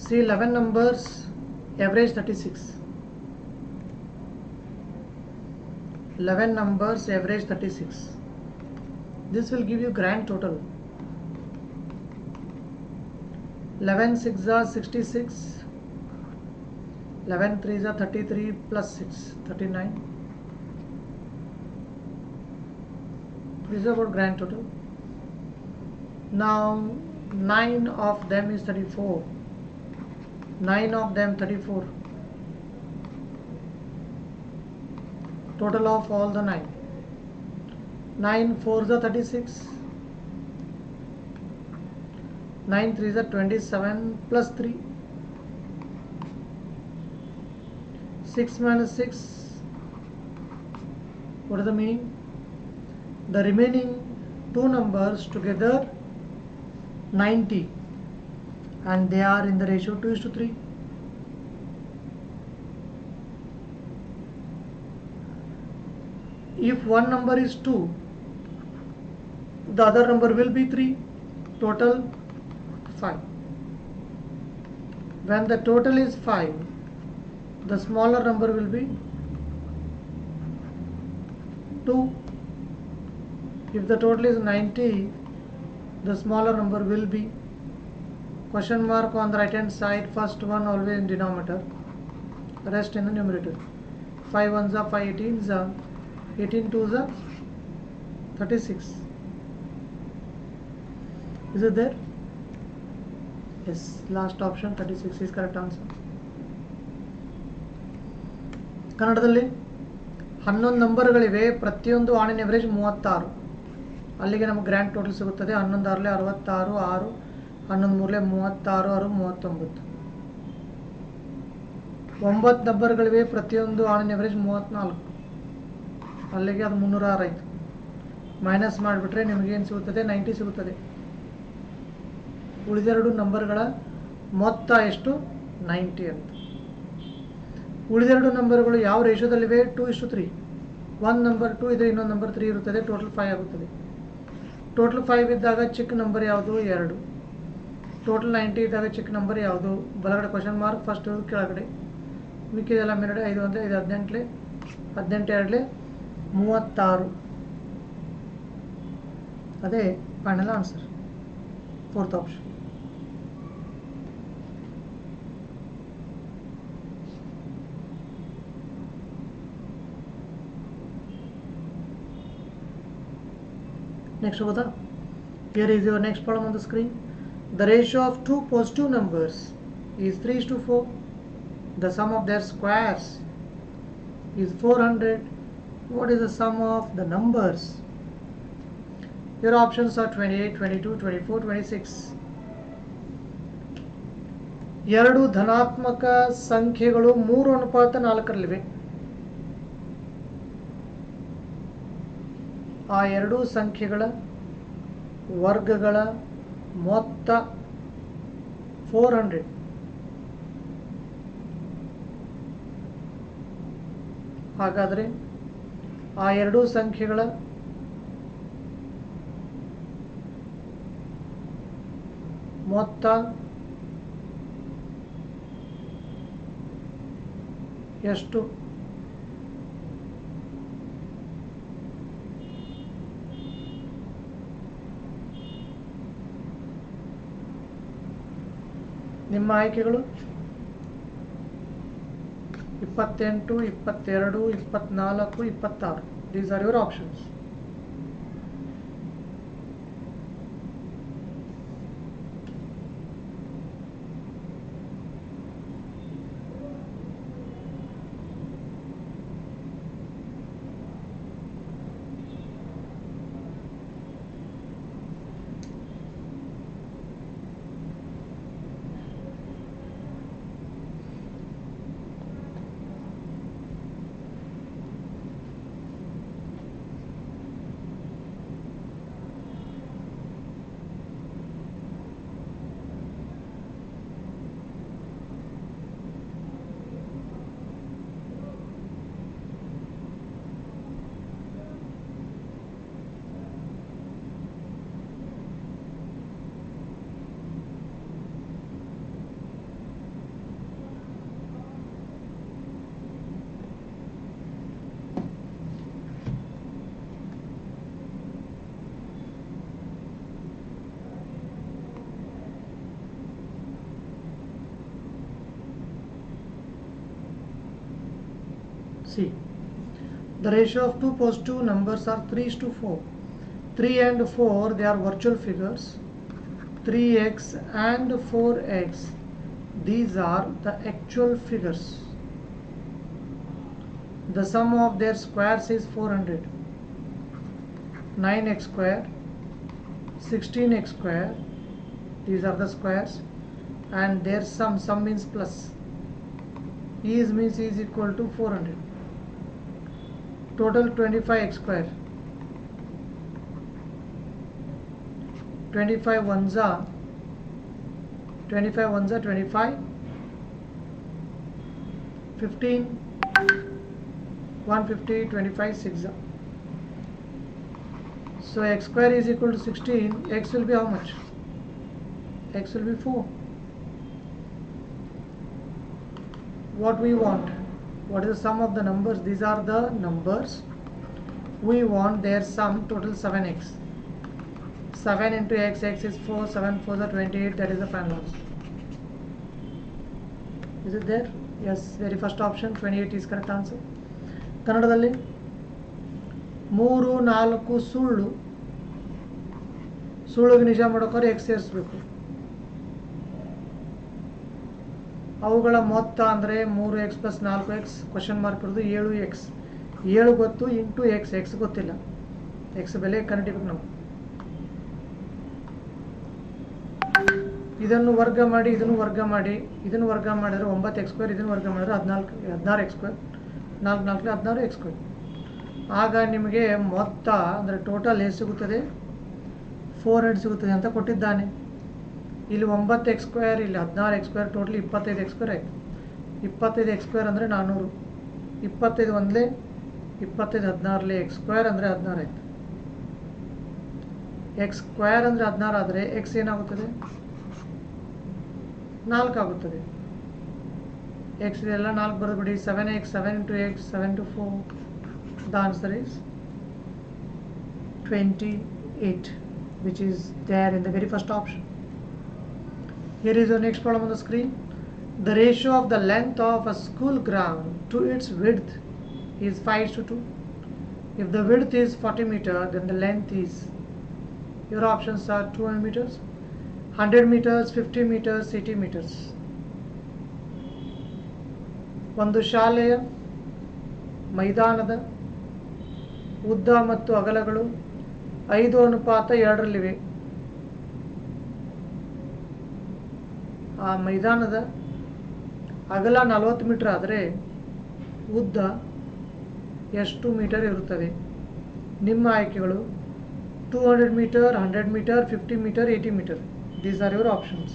A: See 11 numbers, average 36. 11 numbers, average 36. This will give you grand total. 11 6s are 66. 11 3s are 33 plus 6, 39. This is about grand total. Now 9 of them is 34. 9 of them 34. Total of all the 9. 9 4s are 36. 9 3s are 27 plus 3. 6 minus 6. What is the meaning? The remaining two numbers together 90. And they are in the ratio 2:3. If one number is 2, the other number will be 3. Total 5. When the total is 5, the smaller number will be 2. If the total is 90, the smaller number will be question mark on the right hand side, first one always in denominator, rest in the numerator. 5 1s are 5 18s are 18 2s are 36. Is it there? Yes, last option 36 is correct answer. ಕನ್ನಡದಲ್ಲಿ 11 ನಂಬರ್ಗಳಿವೆ, ಪ್ರತಿಯೊಂದು on N average 36. ಅಲ್ಲಿಗೆ ನಮಗೆ grand total ಸಿಗುತ್ತದೆ 11 6 66 6 11 3 36 6 39. 9 ನಂಬರ್ಗಳಿವೆ, ಪ್ರತಿಯೊಂದು on N average 34. ಅಲ್ಲಿಗೆ ಅದು 306 ಆಯಿತು. Minus ಮಾಡಿಬಿಟ್ರೆ ನಿಮಗೇನು ಸಿಗುತ್ತದೆ? 90 ಸಿಗುತ್ತದೆ. ಉಳಿದೆರಡು ನಂಬರ್ಗಳ ಮೊತ್ತ ಎಷ್ಟು? 90 ಅಂತ. ಉಳಿದೆರಡು ನಂಬರ್ಗಳು ಯಾವ ರೇಷಿಯೋದಲ್ಲಿವೆ? 2:3. ಒಂದು ನಂಬರ್ 2 ಇದ್ದರೆ ಇನ್ನೊಂದು ನಂಬರ್ 3 ಇರುತ್ತದೆ. ಟೋಟಲ್ 5 ಆಗುತ್ತದೆ. ಟೋಟಲ್ 5 ಇದ್ದಾಗ ಚಿಕ್ಕ ನಂಬರ್ ಯಾವುದು? 2. ಟೋಟಲ್ 90 ಇದ್ದಾಗ ಚಿಕ್ಕ ನಂಬರ್ ಯಾವುದು? ಬಲಗಡೆ ಕ್ವಶನ್ ಮಾರ್ಕ್, ಫಸ್ಟ್ ಕೆಳಗಡೆ, ಮಿಕ್ಕಿದೆಲ್ಲ ಮೇಲ್ಗಡೆ. 5 ಅಂದರೆ 5 18 18 2 36. ಅದೇ final answer, fourth option. Next over. Here is your next problem on the screen. The ratio of two positive numbers is 3:4. The sum of their squares is 400. What is the sum of the numbers? Your options are 28, 22, 24, 26. ಎರಡು ಧನಾತ್ಮಕ ಸಂಖ್ಯೆಗಳು 3:4 ಆ ಎರಡೂ ಸಂಖ್ಯೆಗಳ ವರ್ಗಗಳ ಮೊತ್ತ 400. ಹಾಗಾದರೆ ಆ ಎರಡೂ ಸಂಖ್ಯೆಗಳ ಮೊತ್ತ ಎಷ್ಟು? ನಿಮ್ಮ ಆಯ್ಕೆಗಳು 28, 22, 24, 26. These are your options. See, the ratio of two positive numbers are 3:4. 3 and 4, they are virtual figures. 3x and 4x, these are the actual figures. The sum of their squares is 400. 9x square, 16x square, these are the squares, and their sum means plus. Means is equal to 400. Total 25x square. 25 ones are 25. 15, 150, 25, 6. So x square is equal to 16. X will be how much? X will be 4. What we want? What is the sum of the numbers? These are the numbers. We want their sum, total 7x. 7 into x, x is 4, 7 4 is 28, that is the final answer. Is it there? Yes, very first option, 28 is correct answer. ಕನ್ನಡದಲ್ಲಿ 3, 4 ಸುಳ್ಳಿಗೆ ನಿಜ ಮಾಡೋಕ್ಕಾದ್ರೆ x ಸೇರಿಸಬೇಕು. ಅವುಗಳ ಮೊತ್ತ ಅಂದರೆ 3x + 4x question mark ಇರೋದು 7x. 7 ಗೊತ್ತು into x ಗೊತ್ತಿಲ್ಲ. x ಬೆಲೆ ಕಂಡುಹಿಡಿಬೇಕು ನಾವು. ಇದನ್ನು ವರ್ಗ ಮಾಡಿ ಇದನ್ನು ವರ್ಗ ಮಾಡಿದ್ರೆ 9x², ಇದನ್ನು ವರ್ಗ ಮಾಡಿದ್ರೆ 16x², 4 4 16x². ಆಗ ನಿಮಗೆ ಮೊತ್ತ ಅಂದರೆ ಟೋಟಲ್ ಎಷ್ಟು ಸಿಗುತ್ತದೆ? 400 ಸಿಗುತ್ತದೆ ಅಂತ ಕೊಟ್ಟಿದ್ದಾನೆ. ಇಲ್ಲಿ 9x², ಇಲ್ಲಿ 16x², ಟೋಟಲ್ 25x² ಆಯಿತು. 25x² ಅಂದರೆ 400. 25 ಒಂದಲೇ 25 16ಲೇ x² ಅಂದರೆ 16 ಆಯಿತು. x² ಅಂದರೆ 16 ಆದರೆ x ಏನಾಗುತ್ತದೆ? 4 ಆಗುತ್ತದೆ. x ಇದೆಲ್ಲ 4 ಬರೆದುಬಿಡಿ. 7x, 7 into x, 7 to 4. The answer is 28, which is there in the very first option. Here is your next problem on the screen. The ratio of the length of a school ground to its width is 5:2. If the width is 40 meters, then the length is, your options are 200 meters, 100 meters, 50 meters, 80 meters. ಒಂದು ಶಾಲೆಯ ಮೈದಾನದ ಉದ್ದ ಮತ್ತು ಅಗಲಗಳು 5:2 ಆ ಮೈದಾನದ ಅಗಲ 40 metre ಆದರೆ ಉದ್ದ ಎಷ್ಟು ಮೀಟರ್ ಇರುತ್ತದೆ? ನಿಮ್ಮ ಆಯ್ಕೆಗಳು 200 metre, 100 metre, 50 metre, 80 metre. These are your options.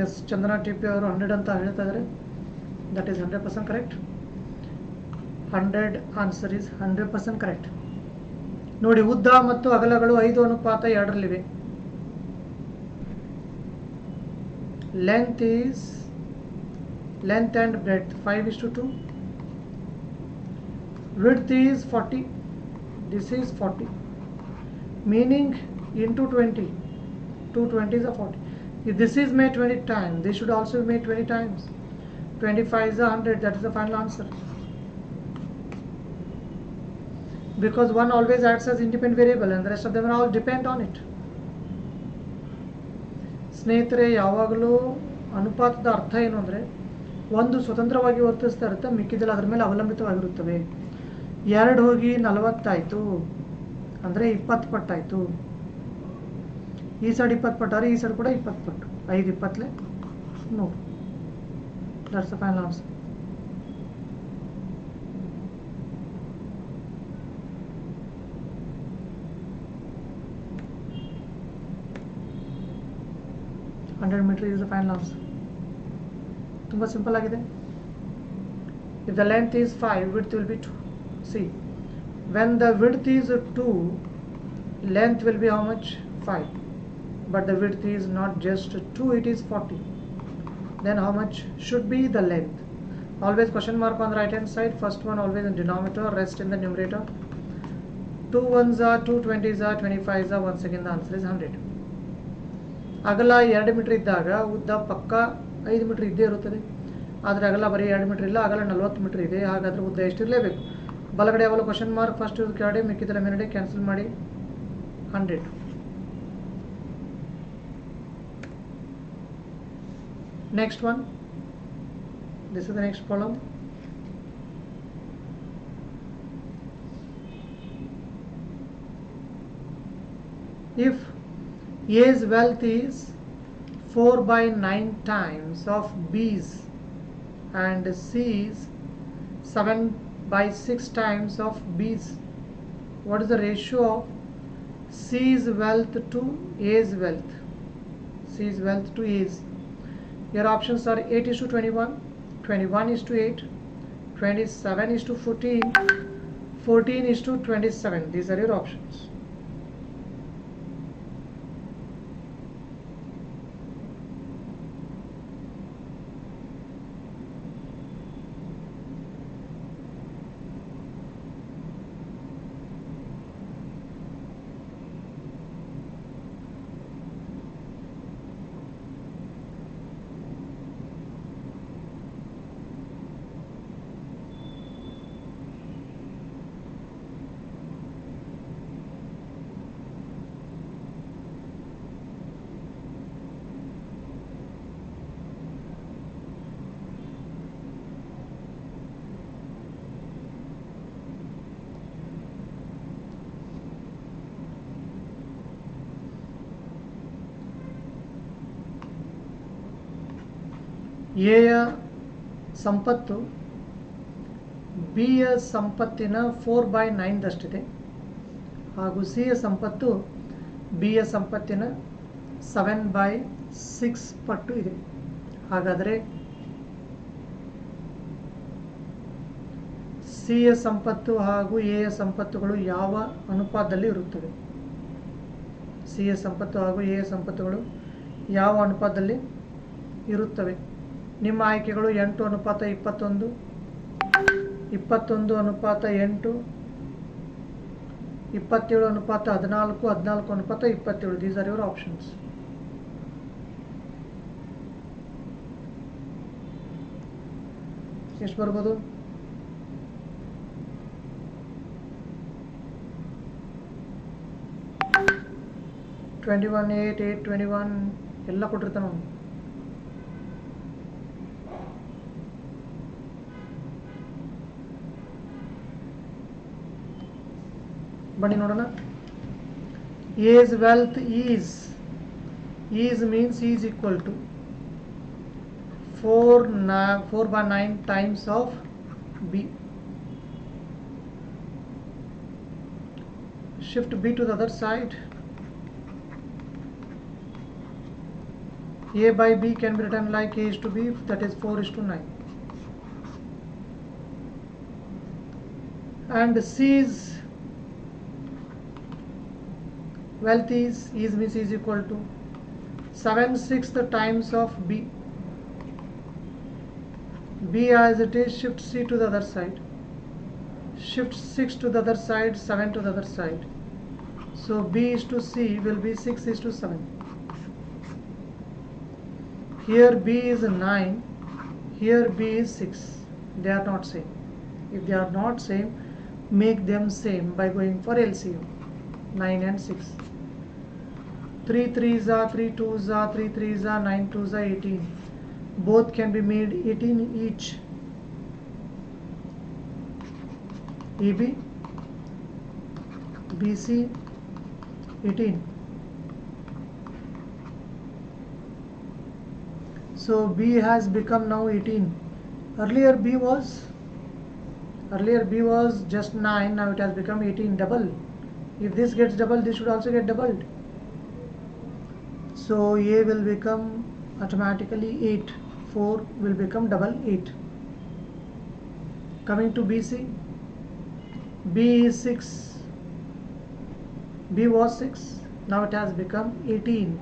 A: S Chandana T P ಅವರು 100 ಅಂತ ಹೇಳ್ತಾ ಇದ್ದಾರೆ. That is 100% correct. 100 answer is 100% correct. ನೋಡಿ, ಉದ್ದ ಮತ್ತು ಅಗಲಗಳು 5:2 length is length and breadth 5:2. Width is 40. This is 40. Meaning into 20. 220 is a 40. If this is made 20 times, this should also be made 20 times. 25 is 100. That is the final answer. Because one always acts as independent variable and the rest of them all depend on it. ಸ್ನೇಹಿತರೆ, ಯಾವಾಗಲೂ ಅನುಪಾತದ ಅರ್ಥ ಏನು ಅಂದರೆ, ಒಂದು ಸ್ವತಂತ್ರವಾಗಿ ವರ್ತಿಸ್ತಾ ಇರುತ್ತೆ, ಮಿಕ್ಕಿದೆಲ್ಲ ಅದರ ಮೇಲೆ ಅವಲಂಬಿತವಾಗಿರುತ್ತವೆ. 2 ಹೋಗಿ 40 ಆಯಿತು ಅಂದರೆ 20 ಪಟ್ಟಾಯಿತು. ಈ ಸೈಡ್ 20 ಪಟ್ಟಾರೆ, ಈ ಸೈಡ್ ಕೂಡ 20 ಪಟ್ಟು. 5 20 100. That's the final answer. $100 meters is the final answer. ತುಂಬ ಸಿಂಪಲ್ ಆಗಿದೆ. If the length is 5, width will be 2. See, when the width is 2, length will be how much? 5. But the width is not just 2, it is 40. Then how much should be the length? Always question mark on the right hand side. First one always in denominator, rest in the numerator. 2 ones are 2, 20s are 25s are. Once again the answer is 100. ಅಗಲ 2 metre ಇದ್ದಾಗ ಉದ್ದ ಪಕ್ಕ 5 metre ಇದ್ದೇ ಇರುತ್ತದೆ. ಆದರೆ ಅಗಲ ಬರೀ 2 metre ಇಲ್ಲ, ಅಗಲ 40 ಮೀಟರ್ ಇದೆ. ಹಾಗಾದರೆ ಉದ್ದ ಎಷ್ಟಿರಲೇಬೇಕು? ಬಲಗಡೆ ಯಾವಾಗಲೂ ಕ್ವಶನ್ ಮಾರ್ಕ್, ಫಸ್ಟ್ ಕೆಳಗಡೆ, ಮಿಕ್ಕಿದೆಲ್ಲ ಮೇಲ್ಗಡೆ. ಕ್ಯಾನ್ಸಲ್ ಮಾಡಿ 100. Next one, this is the next problem. If A's wealth is 4/9 times of B's and C's 7/6 times of B's, what is the ratio of C's wealth to A's wealth? C's wealth to A's. Your options are 8:21, 21:8, 27:14, 14:27. These are your options. ಎಯ ಸಂಪತ್ತು ಬಿಯ ಸಂಪತ್ತಿನ 4/9 ದಷ್ಟಿದೆ, ಹಾಗೂ ಸಿಯ ಸಂಪತ್ತು ಬಿಯ ಸಂಪತ್ತಿನ 7/6 ಪಟ್ಟು ಇದೆ. ಹಾಗಾದರೆ ಸಿಯ ಸಂಪತ್ತು ಹಾಗೂ ಎಯ ಸಂಪತ್ತುಗಳು ಯಾವ ಅನುಪಾತದಲ್ಲಿ ಇರುತ್ತವೆ? ಸಿಯ ಸಂಪತ್ತು ಹಾಗೂ ಎಯ ಸಂಪತ್ತುಗಳು ಯಾವ ಅನುಪಾತದಲ್ಲಿ ಇರುತ್ತವೆ? ನಿಮ್ಮ ಆಯ್ಕೆಗಳು 8:21, 21:8, 27:14, 14:27. These are your options. ಎಷ್ಟು ಬರ್ಬೋದು? $21, 8, 8, 21 ಎಲ್ಲ ಕೊಟ್ಟಿರ್ತಾನೆ ಅವನು. ಬನ್ನಿ ನೋಡೋಣ. A's wealth is means is equal to 4/9 times of B. Shift B to the other side. A by B can be written like A is to B, that is 4 is to 9. And C's wealth is means is equal to 7/6 times of B. B as it is, shift C to the other side. Shift 6 to the other side, 7 to the other side. So B is to C will be 6 is to 7. Here B is 9, here B is 6. They are not same. If they are not same, make them same by going for LCM. 9 and 6. 3 3s are 3 2s are 3 3s are 9 2s are 18. Both can be made 18 each. EB, BC, 18. So B has become now 18. Earlier B was just 9, now it has become 18, double. If this gets double, this should also get doubled. So A will become automatically 8, 4 will become double 8. Coming to BC, B is 6, B was 6, now it has become 18,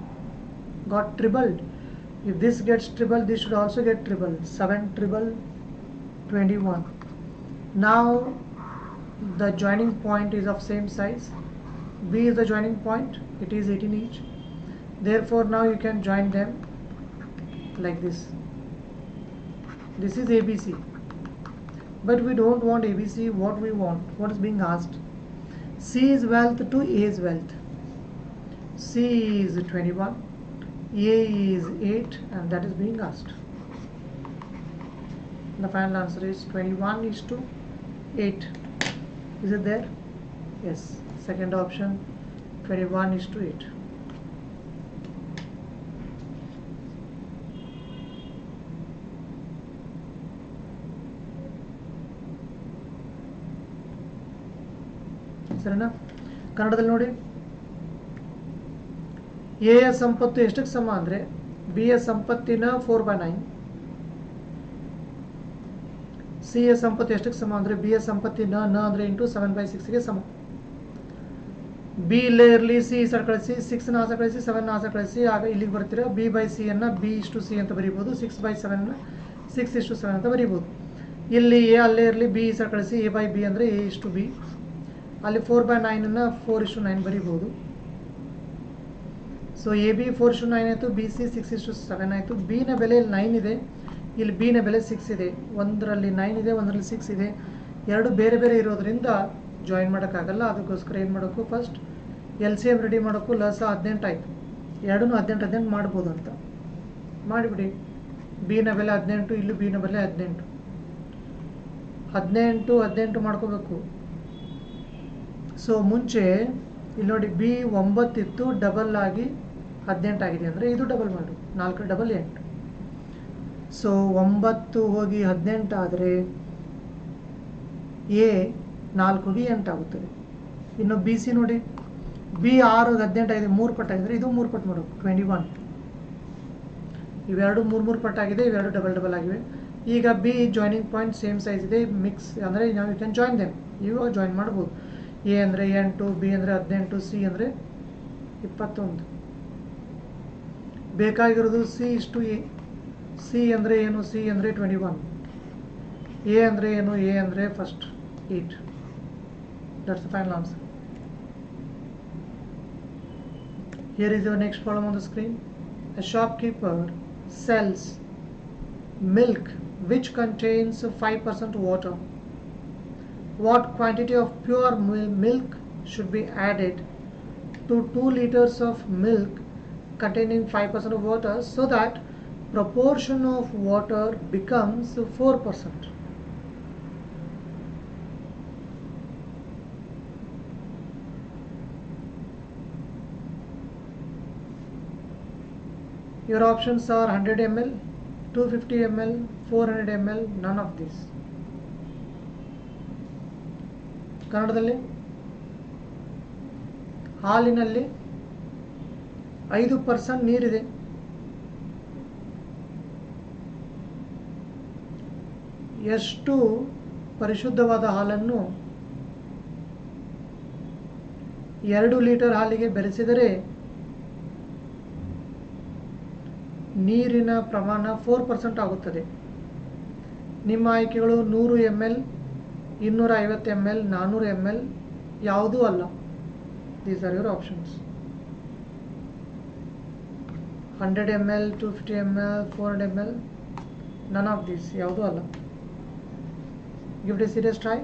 A: got tripled. If this gets tripled, this should also get tripled. 7 triple 21. Now the joining point is of same size. B is the joining point, it is 18 each. Therefore now you can join them like this. This is ABC. But we don't want ABC, what we want, what is being asked. C's wealth to A's wealth. C is 21, A is 8, and that is being asked. The final answer is 21 is to 8. Is it there? Yes. Second option, 21 is to 8. ಸರಿನಾ? ಕನ್ನಡದಲ್ಲಿ ನೋಡಿ, A ಯ ಸಂಪತ್ತು ಎಷ್ಟಕ್ಕೆ ಸಮ ಅಂದರೆ B ಯ ಸಂಪತ್ತಿನ 4/9, ಸಿ ಯ ಸಂಪತ್ತು ಎಷ್ಟಕ್ಕೆ ಸಮ ಅಂದರೆ ಬಿ ಯ ಸಂಪತ್ತಿನ ಅಂದರೆ ಇಂಟು 7/6ಗೆ ಸಮ. ಬಿ ಇಲ್ಲೇ ಇರಲಿ, ಸಿ ಈ ಸೈಡ್ ಕಳಿಸಿ, 6ನ ಆಸೆ ಕಳಿಸಿ, 7ನ ಆಸೆ ಕಳಿಸಿ, ಆಗ ಇಲ್ಲಿಗೆ ಬರ್ತೀರಾ. ಬಿ ಬೈ ಸಿ ಅನ್ನು ಬಿ ಇಷ್ಟು ಸಿ ಅಂತ ಬರೀಬೋದು, 6/7ನ 6:7 ಅಂತ ಬರೀಬೋದು. ಇಲ್ಲಿ ಎ ಅಲ್ಲೇ ಇರಲಿ, ಬಿ ಈ ಸೈಡ್ ಕಳಿಸಿ, ಎ ಬೈ ಬಿ ಅಂದರೆ ಎ ಇಷ್ಟು ಬಿ, ಅಲ್ಲಿ 4/9ನ್ನು 4:9 ಬರೀಬೋದು. ಸೊ ಎ ಬಿ 4:9 ಆಯಿತು, ಬಿ ಸಿ 6:7 ಆಯಿತು. ಬಿನ ಬೆಲೆ 9 ಇದೆ, ಇಲ್ಲಿ ಬಿನ ಬೆಲೆ 6 ಇದೆ. ಒಂದರಲ್ಲಿ 9 ಇದೆ, ಒಂದರಲ್ಲಿ 6 ಇದೆ. ಎರಡು ಬೇರೆ ಬೇರೆ ಇರೋದ್ರಿಂದ ಜಾಯಿನ್ ಮಾಡೋಕ್ಕಾಗಲ್ಲ. ಅದಕ್ಕೋಸ್ಕರ ಏನು ಮಾಡೋಕ್ಕೂ ಫಸ್ಟ್ LCM ರೆಡಿ ಮಾಡೋಕ್ಕೂ ಲಸ 18 ಆಯಿತು. ಎರಡೂ 18 ಮಾಡ್ಬೋದು ಅಂತ ಮಾಡಿಬಿಡಿ. ಬಿನ ಬೆಲೆ 18, ಇಲ್ಲೂ ಬಿನ ಬೆಲೆ 18 ಮಾಡ್ಕೋಬೇಕು. ಸೊ ಮುಂಚೆ ಇಲ್ಲಿ ನೋಡಿ, ಬಿ 9 ಇತ್ತು, ಡಬಲ್ ಆಗಿ 18 ಆಗಿದೆ ಅಂದರೆ ಇದು ಡಬಲ್ ಮಾಡು, 4 ಡಬಲ್ 8. ಸೊ 9 ಹೋಗಿ 18 ಆದರೆ ಎ 4 ಹೋಗಿ 8 ಆಗುತ್ತದೆ. ಇನ್ನು ಬಿ ಸಿ ನೋಡಿ, ಬಿ 6 18 ಆಗಿದೆ, 3 ಪಟ್ಟು ಆಗಿದ್ರೆ ಇದು 3 ಪಟ್ಟು ಮಾಡಬೇಕು, 21. ಇವೆರಡು 3 ಪಟ್ಟಾಗಿದೆ, ಇವೆರಡು ಡಬಲ್ ಆಗಿವೆ. ಈಗ B joining point same size ಇದೆ, ಮಿಕ್ಸ್ ಅಂದರೆ ನಾವು ಯು ಕ್ಯಾನ್ ಜಾಯಿನ್ ದೆಮ್, ಇವಾಗ ಜಾಯಿನ್ ಮಾಡ್ಬೋದು. ಎ ಅಂದರೆ 8, ಬಿ ಅಂದರೆ 18, ಸಿ ಅಂದರೆ 21. ಬೇಕಾಗಿರೋದು ಸಿ ಇಷ್ಟು ಎ. ಸಿ ಅಂದರೆ ಏನು? ಸಿ ಅಂದರೆ 21. ಎ ಅಂದರೆ ಏನು? ಎ ಅಂದರೆ first 8. That's the final answer. Here is your next problem on the screen. A shopkeeper sells milk which contains 5% water. What quantity of pure milk should be added to 2 liters of milk containing 5% of water so that proportion of water becomes 4%? Your options are 100 ml, 250 ml, 400 ml, none of these. ಕನ್ನಡದಲ್ಲಿ ಹಾಲಿನಲ್ಲಿ 5% ನೀರಿದೆ, ಎಷ್ಟು ಪರಿಶುದ್ಧವಾದ ಹಾಲನ್ನು 2 litre ಹಾಲಿಗೆ ಬೆರೆಸಿದರೆ ನೀರಿನ ಪ್ರಮಾಣ 4% ಆಗುತ್ತದೆ. ನಿಮ್ಮ ಆಯ್ಕೆಗಳು 100 ml, 250 ml, 400 ml ಯಾವುದೂ ಅಲ್ಲ. These are your options. 100 ml, 250 ml, 400 ml, none of these, ಯಾವುದೂ ಅಲ್ಲ. Give it a serious try.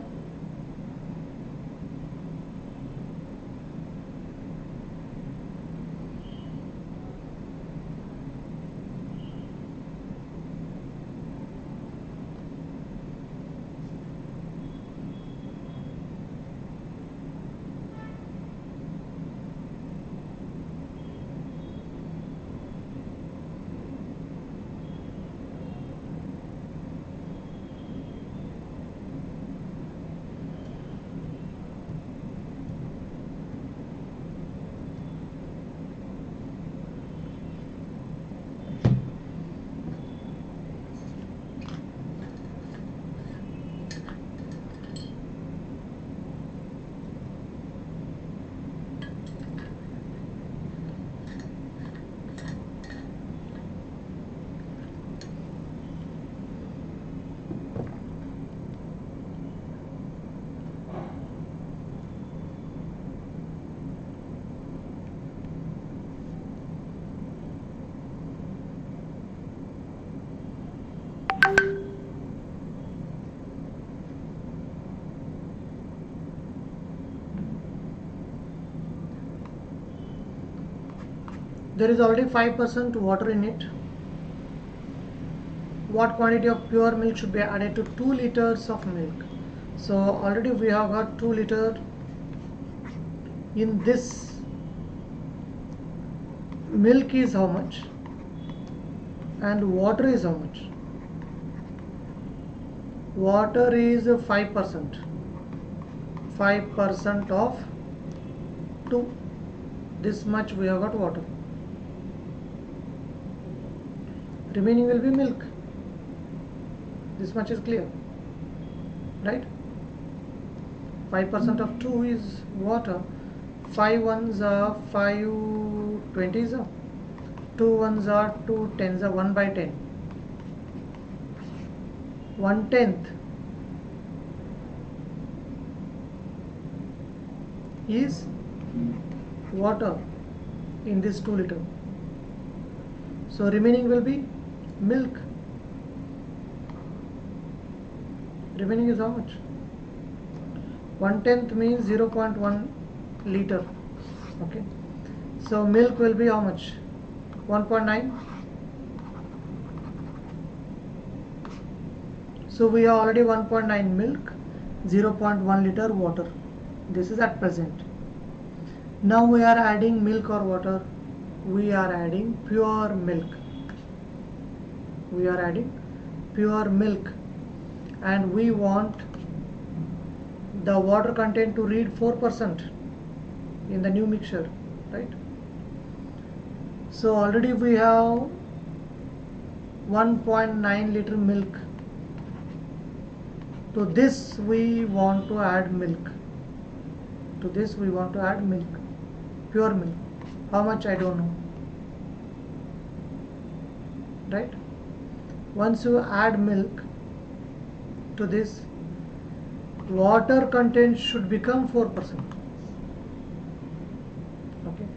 A: There is already 5% water in it. What quantity of pure milk should be added to 2 liters of milk? So already we have got 2 liters in this. Milk is how much and water is how much? Water is 5%. 5% of 2. This much we have got water. Remaining will be milk. This much is clear, right? 5% of 2 is water. 5 ones are 5 20s are 2 ones are 2 10s are 1 by 10. 1/10 is water in this 2 liter. So remaining will be milk. Remaining is how much? 1/10 means 0.1 liter. Okay. So milk will be how much? 1.9. So we have already 1.9 milk, 0.1 liter water. This is at present. Now we are adding milk or water. We are adding pure milk. We are adding pure milk, and we want the water content to read 4% in the new mixture, right? So already we have 1.9 liter milk. To this we want to add milk. To this we want to add milk, pure milk. How much I don't know, right? Once you add milk to this, water content should become 4%. Okay.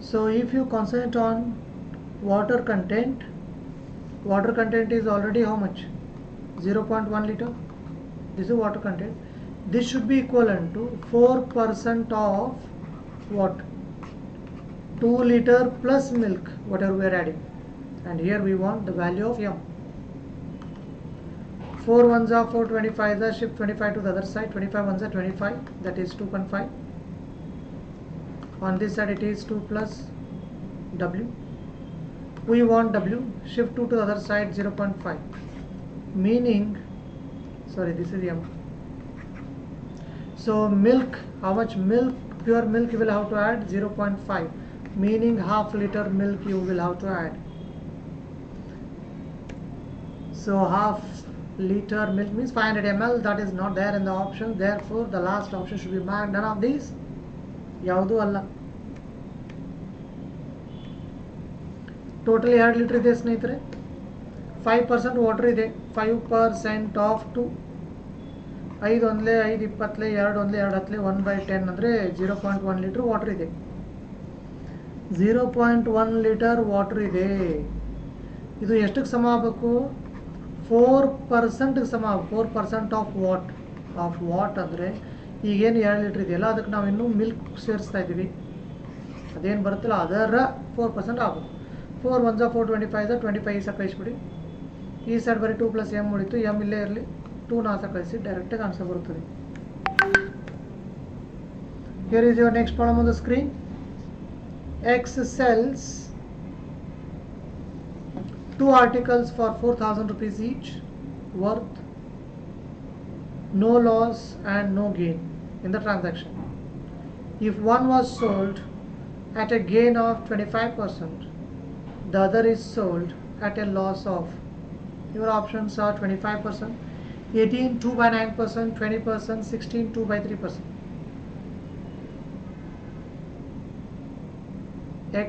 A: So if you concentrate on water content is already how much? 0.1 liter. This is water content. This should be equivalent to 4% of what? 2 liter plus milk, whatever we are adding. And here we want the value of m. 4 ones are 4, 25 are shift 25 to the other side. 25 ones are 25, that is 2.5. On this side it is 2 plus w. We want w, shift 2 to the other side, 0.5. Meaning, sorry, this is m. So milk, how much milk, pure milk you will have to add? 0.5. Meaning half liter milk you will have to add. So half liter milk means 500 ml. That is not there in the option. Therefore the last option should be marked. None of these. Yaudu alla. Totally 2 litre ಇದೆ ಸ್ನೇಹಿತರೆ. 5% water ಇದೆ. 5% of 2. 5 ಒಂದ್ಲೆ 5 20 2 ಒಂದ್ಲೆ 2 ಹತ್ತಲೆ 1/10 ಅಂದರೆ 0.1 litre water ಇದೆ. 0.1 litre water ಇದೆ. ಇದು ಎಷ್ಟಕ್ಕೆ ಸಮ ಆಗಬೇಕು? 4% ಸಮ. 4% ಆಫ್ ವಾಟ್ ಅಂದರೆ ಈಗೇನು 2 ಲೀಟರ್ ಇದೆಯಲ್ಲ ಅದಕ್ಕೆ ನಾವು ಇನ್ನೂ ಮಿಲ್ಕ್ ಸೇರಿಸ್ತಾ ಇದ್ದೀವಿ. ಅದೇನು ಬರುತ್ತಲ್ಲ ಅದರ 4% ಆಗಬೇಕು. 4 1 4 25 ಸಹ ಕಳಿಸ್ಬಿಡಿ. ಈ ಸೈಡ್ ಬರೀ 2 + m ಉಳಿತು. m ಇಲ್ಲೇ ಇರಲಿ. 2 ಸಹ ಕಳಿಸಿ ಡೈರೆಕ್ಟಾಗಿ ಆನ್ಸರ್ ಬರುತ್ತದೆ. Here is your next problem on the screen. X sells 2 articles for 4,000 rupees each, worth no loss and no gain in the transaction. If one was sold at a gain of 25%, the other is sold at a loss of, your options are 25%, 18 2/9%, 20%, 16 2/3%.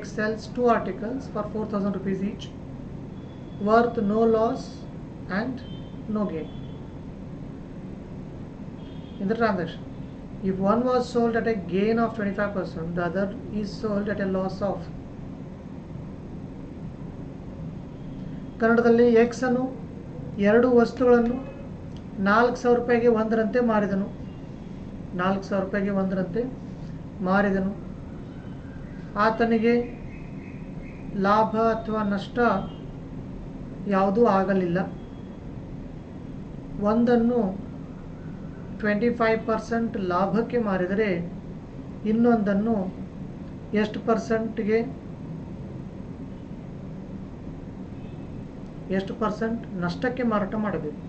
A: X sells 2 articles for 4,000 rupees each, worth no loss and no gain in the transaction. If one was sold at a gain of 25%, the other is sold at a loss of. ಕನ್ನಡದಲ್ಲಿ X ಅನ್ನು 2 ವಸ್ತುಗಳನ್ನು 4,000 ರೂಪಾಯಿಗೆ ಒಂದರಂತೆ ಮಾರಿದನು. 4,000 ರೂಪಾಯಿಗೆ ಒಂದರಂತೆ ಮಾರಿದನು. ಆತನಿಗೆ ಲಾಭ ಅಥವಾ ನಷ್ಟ ಯಾವುದೂ ಆಗಲಿಲ್ಲ. ಒಂದನ್ನು 25% ಲಾಭಕ್ಕೆ ಮಾರಿದರೆ ಇನ್ನೊಂದನ್ನು ಎಷ್ಟು ಪರ್ಸೆಂಟ್ ನಷ್ಟಕ್ಕೆ ಮಾರಾಟ ಮಾಡಬೇಕು?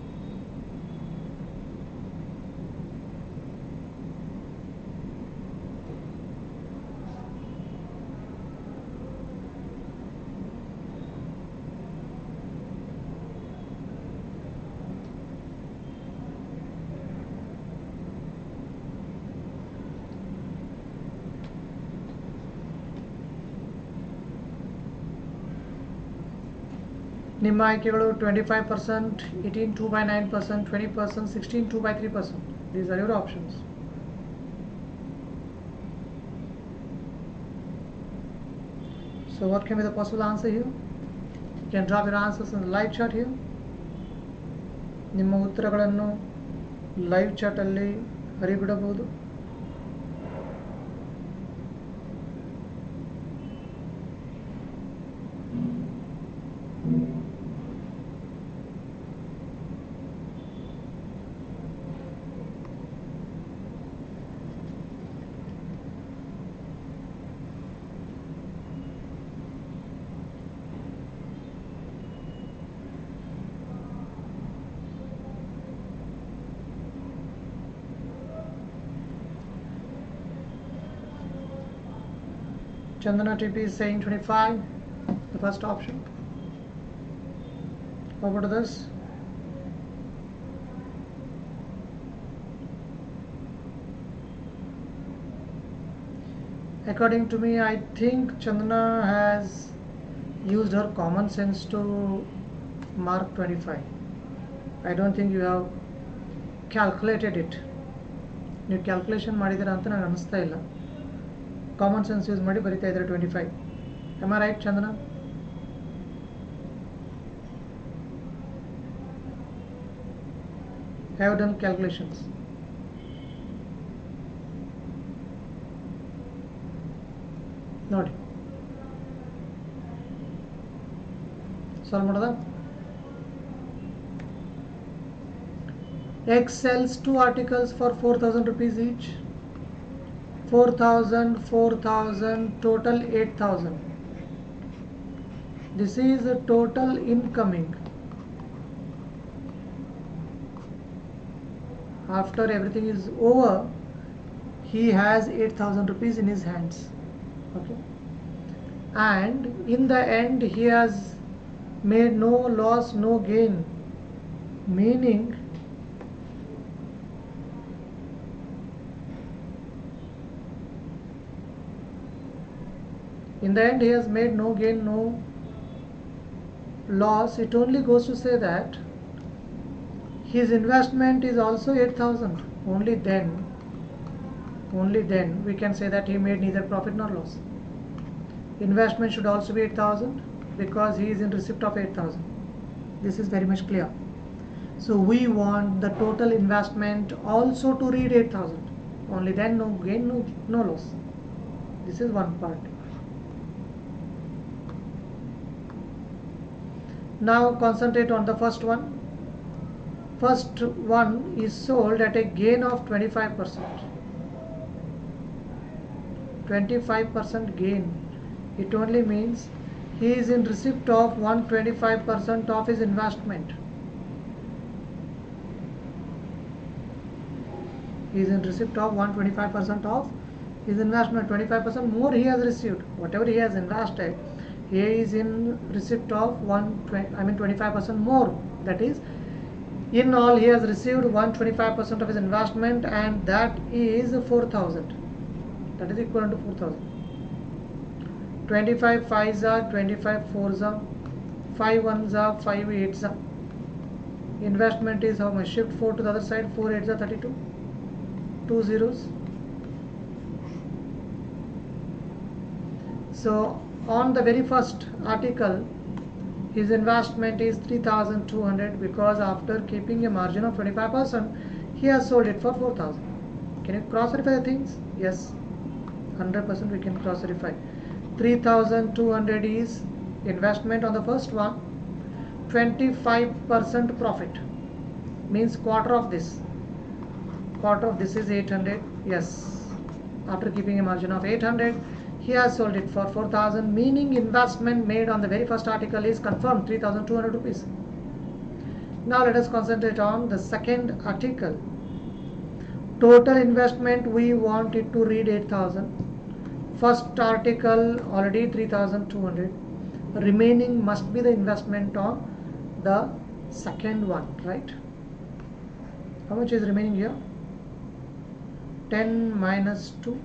A: ನಿಮ್ಮ ಆಯ್ಕೆಗಳು 25%, 18 2/9%, 20%, 16 2/3%. These are your options. So what can be the possible answer here? You can drop your answers in the live chat here. ನಿಮ್ಮ ಉತ್ತರಗಳನ್ನು ಲೈವ್ ಚಾಟ್ ಅಲ್ಲಿ ಹರಿಬಿಡಬಹುದು. Chandana TP is saying 25, the first option. Over to this. According to me, I think Chandana has used her common sense to mark 25. I don't think you have calculated it. ನೀವು calculation ಮಾಡಿದ್ದೀರಾ ಅಂತ ನನಗೆ ಅನಿಸ್ತಾ ಇಲ್ಲ. Common sense use ಮಾಡಿ ಬರಿತಾ ಇದ್ದಾರೆ 25. Am I right, Chandana? I have done calculations. ನೋಡಿ ಸಾಲ್ವ್ ಮಾಡೋದಾ? X sells 2 articles for 4,000 rupees each. 4,000, total 8,000. This is a total incoming. After everything is over, he has 8,000 rupees in his hands. Okay. And in the end, he has made no loss, no gain meaning in the end he has made no gain, no loss. It only goes to say that his investment is also 8,000. Only then we can say that he made neither profit nor loss. Investment should also be 8,000 because he is in receipt of 8,000. This is very much clear. So we want the total investment also to read 8,000. Only then no gain, no loss. This is one part. Now concentrate on the first one. First one is sold at a gain of 25%. 25% gain. It only means he is in receipt of 125% of his investment. He is in receipt of 125% of his investment. 25% more he has received. Whatever he has invested, he is in receipt of 25% more. That is, in all he has received 125% of his investment, and that is 4,000. That is equivalent to 4,000. 25 5s are 25 4s are 5 1s are 5 8s are. Investment is how much? Shift 4 to the other side. 4 8s are 32. 2 zeros. So on the very first article, his investment is 3,200 because after keeping a margin of 25%, he has sold it for 4,000. Can you cross verify the things? Yes, 100% we can cross verify. 3,200 is investment on the first one. 25% profit means quarter of this. Quarter of this is 800. Yes, after keeping a margin of 800, he has sold it for 4,000, meaning investment made on the very first article is confirmed 3,200 rupees. Now let us concentrate on the second article. Total investment we want it to read 8,000. First article already 3,200. Remaining must be the investment on the second one, right? How much is remaining here? 10 minus 2.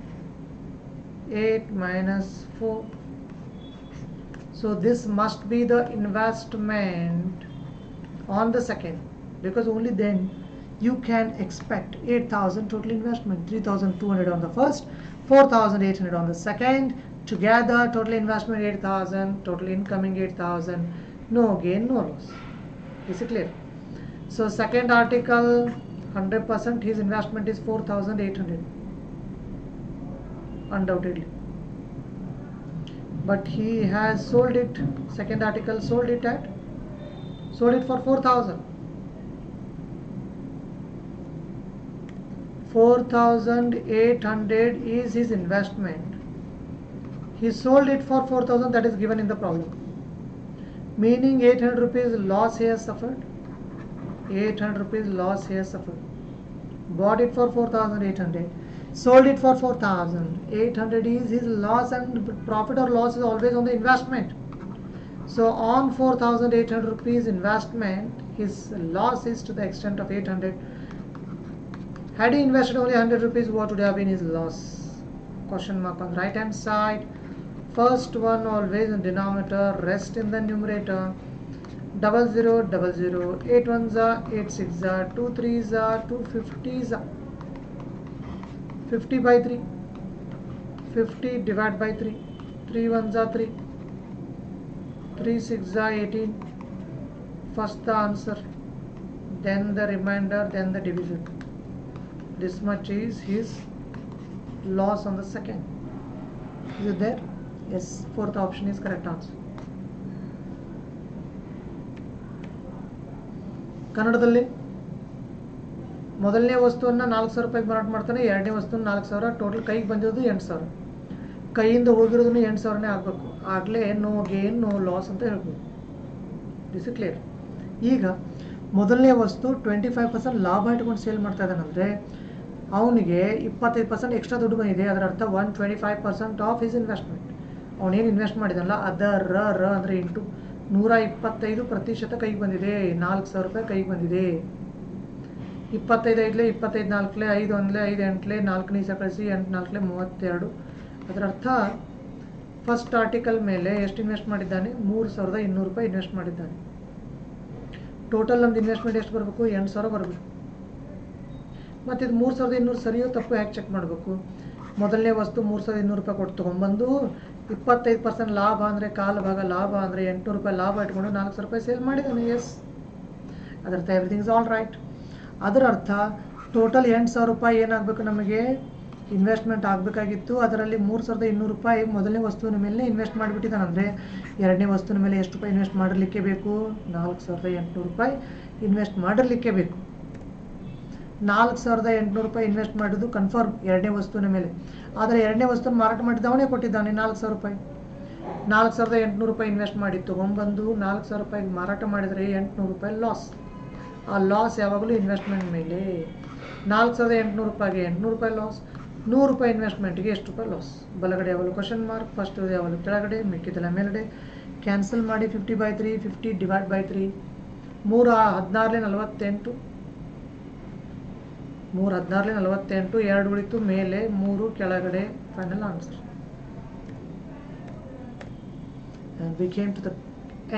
A: 8 minus 4. So this must be the investment on the second, because only then you can expect 8,000 total investment. 3,200 on the first, 4,800 on the second. Together total investment 8,000, total incoming 8,000. No gain, no loss. Is it clear? So second article 100% his investment is 4,800. Undoubtedly, but he has sold it. Second article sold it for 4,000. 4,800 is his investment. He sold it for 4,000. That is given in the problem. Meaning 800 rupees loss he has suffered. 800 rupees loss he has suffered. Bought it for 4,800. Sold it for 4,000. 800 is his loss, and profit or loss is always on the investment. So on 4,800 rupees investment, his loss is to the extent of 800. Had he invested only 100 rupees, what would have been his loss? Question mark on the right hand side. First one always in denominator, rest in the numerator. 00 00. 8 1s are 8 6s are 2 3s are 2 50s are 50 by 3. 50 divided by 3. 3 1s are 3. 3 6s are 18. First the answer, then the remainder, then the division. This much is his loss on the second. Is it there? Yes, fourth option is correct answer. ಕನ್ನಡದಲ್ಲಿ ಮೊದಲನೇ ವಸ್ತುವನ್ನು 4,000 ರೂಪಾಯಿಗೆ ಮಾರಾಟ ಮಾಡ್ತಾನೆ. ಎರಡನೇ ವಸ್ತುವನ್ನು 4,000. Total ಕೈಗೆ ಬಂದಿರೋದು 8,000. ಕೈಯಿಂದ ಹೋಗಿರೋದನ್ನು 8,000ನೇ ಆಗಬೇಕು. ಆಗಲೇ ನೋ ಗೇನ್ ನೋ ಲಾಸ್ ಅಂತ ಹೇಳ್ಬೋದು. This is clear. ಈಗ ಮೊದಲನೇ ವಸ್ತು 25% ಲಾಭ ಇಟ್ಕೊಂಡು ಸೇಲ್ ಮಾಡ್ತಾ ಇದ್ದಾನಂದರೆ ಅವನಿಗೆ 25% ಎಕ್ಸ್ಟ್ರಾ ದುಡ್ಡು ಬಂದಿದೆ. ಅದರ ಅರ್ಥ 125% ಆಫ್ ಹಿಸ್ ಇನ್ವೆಸ್ಟ್ಮೆಂಟ್. ಅವನೇನು ಇನ್ವೆಸ್ಟ್ ಮಾಡಿದಲ್ಲ ಅದರ ಅಂದರೆ ಇಂಟು 125% ಕೈಗೆ ಬಂದಿದೆ. 4,000 ರೂಪಾಯಿ ಕೈಗೆ ಬಂದಿದೆ. 25 ಐದಲೇ 25 ನಾಲ್ಕಲೇ 5 ಒಂದಲೇ 5 ಎಂಟಲೇ 4 ನೀಸ ಕಳಿಸಿ 8 ನಾಲ್ಕಲೇ 32. ಅದರ ಅರ್ಥ ಫಸ್ಟ್ ಆರ್ಟಿಕಲ್ ಮೇಲೆ ಎಷ್ಟು ಇನ್ವೆಸ್ಟ್ ಮಾಡಿದ್ದಾನೆ? 3,200 ರೂಪಾಯಿ ಇನ್ವೆಸ್ಟ್ ಮಾಡಿದ್ದಾನೆ. ಟೋಟಲ್ ನಮ್ದು ಇನ್ವೆಸ್ಟ್ಮೆಂಟ್ ಎಷ್ಟು ಬರಬೇಕು? 8,000 ಬರಬೇಕು. ಮತ್ತು ಇದು 3,200 ಸರಿಯೋ ತಪ್ಪು ಯಾಕೆ ಚೆಕ್ ಮಾಡಬೇಕು? ಮೊದಲನೇ ವಸ್ತು 3,200 ರೂಪಾಯಿ ಕೊಟ್ಟು ತೊಗೊಂಬಂದು 25% ಲಾಭ ಅಂದರೆ ಕಾಲು ಭಾಗ ಲಾಭ ಅಂದರೆ 800 ರೂಪಾಯಿ ಲಾಭ ಇಟ್ಕೊಂಡು 4,000 ರೂಪಾಯಿ ಸೇಲ್ ಮಾಡಿದ್ದಾನೆ. ಎಸ್, ಅದರ್ಥ ಎವ್ರಿಥಿಂಗ್ ಇಸ್ ಆಲ್ ರೈಟ್. ಅದರ ಅರ್ಥ ಟೋಟಲ್ 8,000 ರೂಪಾಯಿ ಏನಾಗಬೇಕು? ನಮಗೆ ಇನ್ವೆಸ್ಟ್ಮೆಂಟ್ ಆಗಬೇಕಾಗಿತ್ತು. ಅದರಲ್ಲಿ 3,200 ರೂಪಾಯಿ ಮೊದಲನೇ ವಸ್ತುವಿನ ಮೇಲೆ ಇನ್ವೆಸ್ಟ್ ಮಾಡಿಬಿಟ್ಟಿದ್ದಾನಂದರೆ ಎರಡನೇ ವಸ್ತುವಿನ ಮೇಲೆ ಎಷ್ಟು ರೂಪಾಯಿ ಇನ್ವೆಸ್ಟ್ ಮಾಡಿರಲಿಕ್ಕೆ ಬೇಕು? 4,800 ರೂಪಾಯಿ ಇನ್ವೆಸ್ಟ್ ಮಾಡಿರಲಿಕ್ಕೆ ಬೇಕು. 4,800 ರೂಪಾಯಿ ಇನ್ವೆಸ್ಟ್ ಮಾಡೋದು ಕನ್ಫರ್ಮ್ ಎರಡನೇ ವಸ್ತುವಿನ ಮೇಲೆ. ಆದರೆ ಎರಡನೇ ವಸ್ತುವನ್ನು ಮಾರಾಟ ಮಾಡಿದ್ದವನೇ ಕೊಟ್ಟಿದ್ದಾನೆ 4,000 ರೂಪಾಯಿ. 4,800 ರೂಪಾಯಿ ಇನ್ವೆಸ್ಟ್ ಮಾಡಿ ತೊಗೊಂಬಂದು 4,000 ರೂಪಾಯಿಗೆ ಮಾರಾಟ ಮಾಡಿದರೆ 800 ರೂಪಾಯಿ ಲಾಸ್. ಆ ಲಾಸ್ ಯಾವಾಗಲೂ ಇನ್ವೆಸ್ಟ್ಮೆಂಟ್ ಮೇಲೆ. 4,800 ರೂಪಾಯಿಗೆ 800 ರೂಪಾಯಿ ಲಾಸ್. 100 ರೂಪಾಯಿ ಇನ್ವೆಸ್ಟ್ಮೆಂಟ್ಗೆ ಎಷ್ಟು ರೂಪಾಯಿ ಲಾಸ್? ಬಲಗಡೆ ಯಾವಾಗಲೂ ಕ್ವಶನ್ ಮಾರ್ಕ್, ಫಸ್ಟ್ ಯಾವಾಗಲೂ ಕೆಳಗಡೆ, ಮಿಕ್ಕಿದೆಲ್ಲ ಮೇಲ್ಗಡೆ. ಕ್ಯಾನ್ಸಲ್ ಮಾಡಿ 50/3, 50 ಡಿವೈಡ್ ಬೈ 3. 3 16 48, 3 16 48, 2 ಉಳಿತು ಮೇಲೆ, 3 ಕೆಳಗಡೆ. Final answer. And we came to the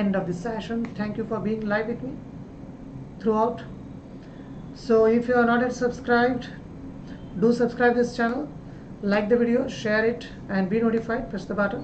A: end of this session. Thank you for being live with me throughout. So if you are not yet subscribed, do subscribe this channel, like the video, share it, and be notified. Press the button.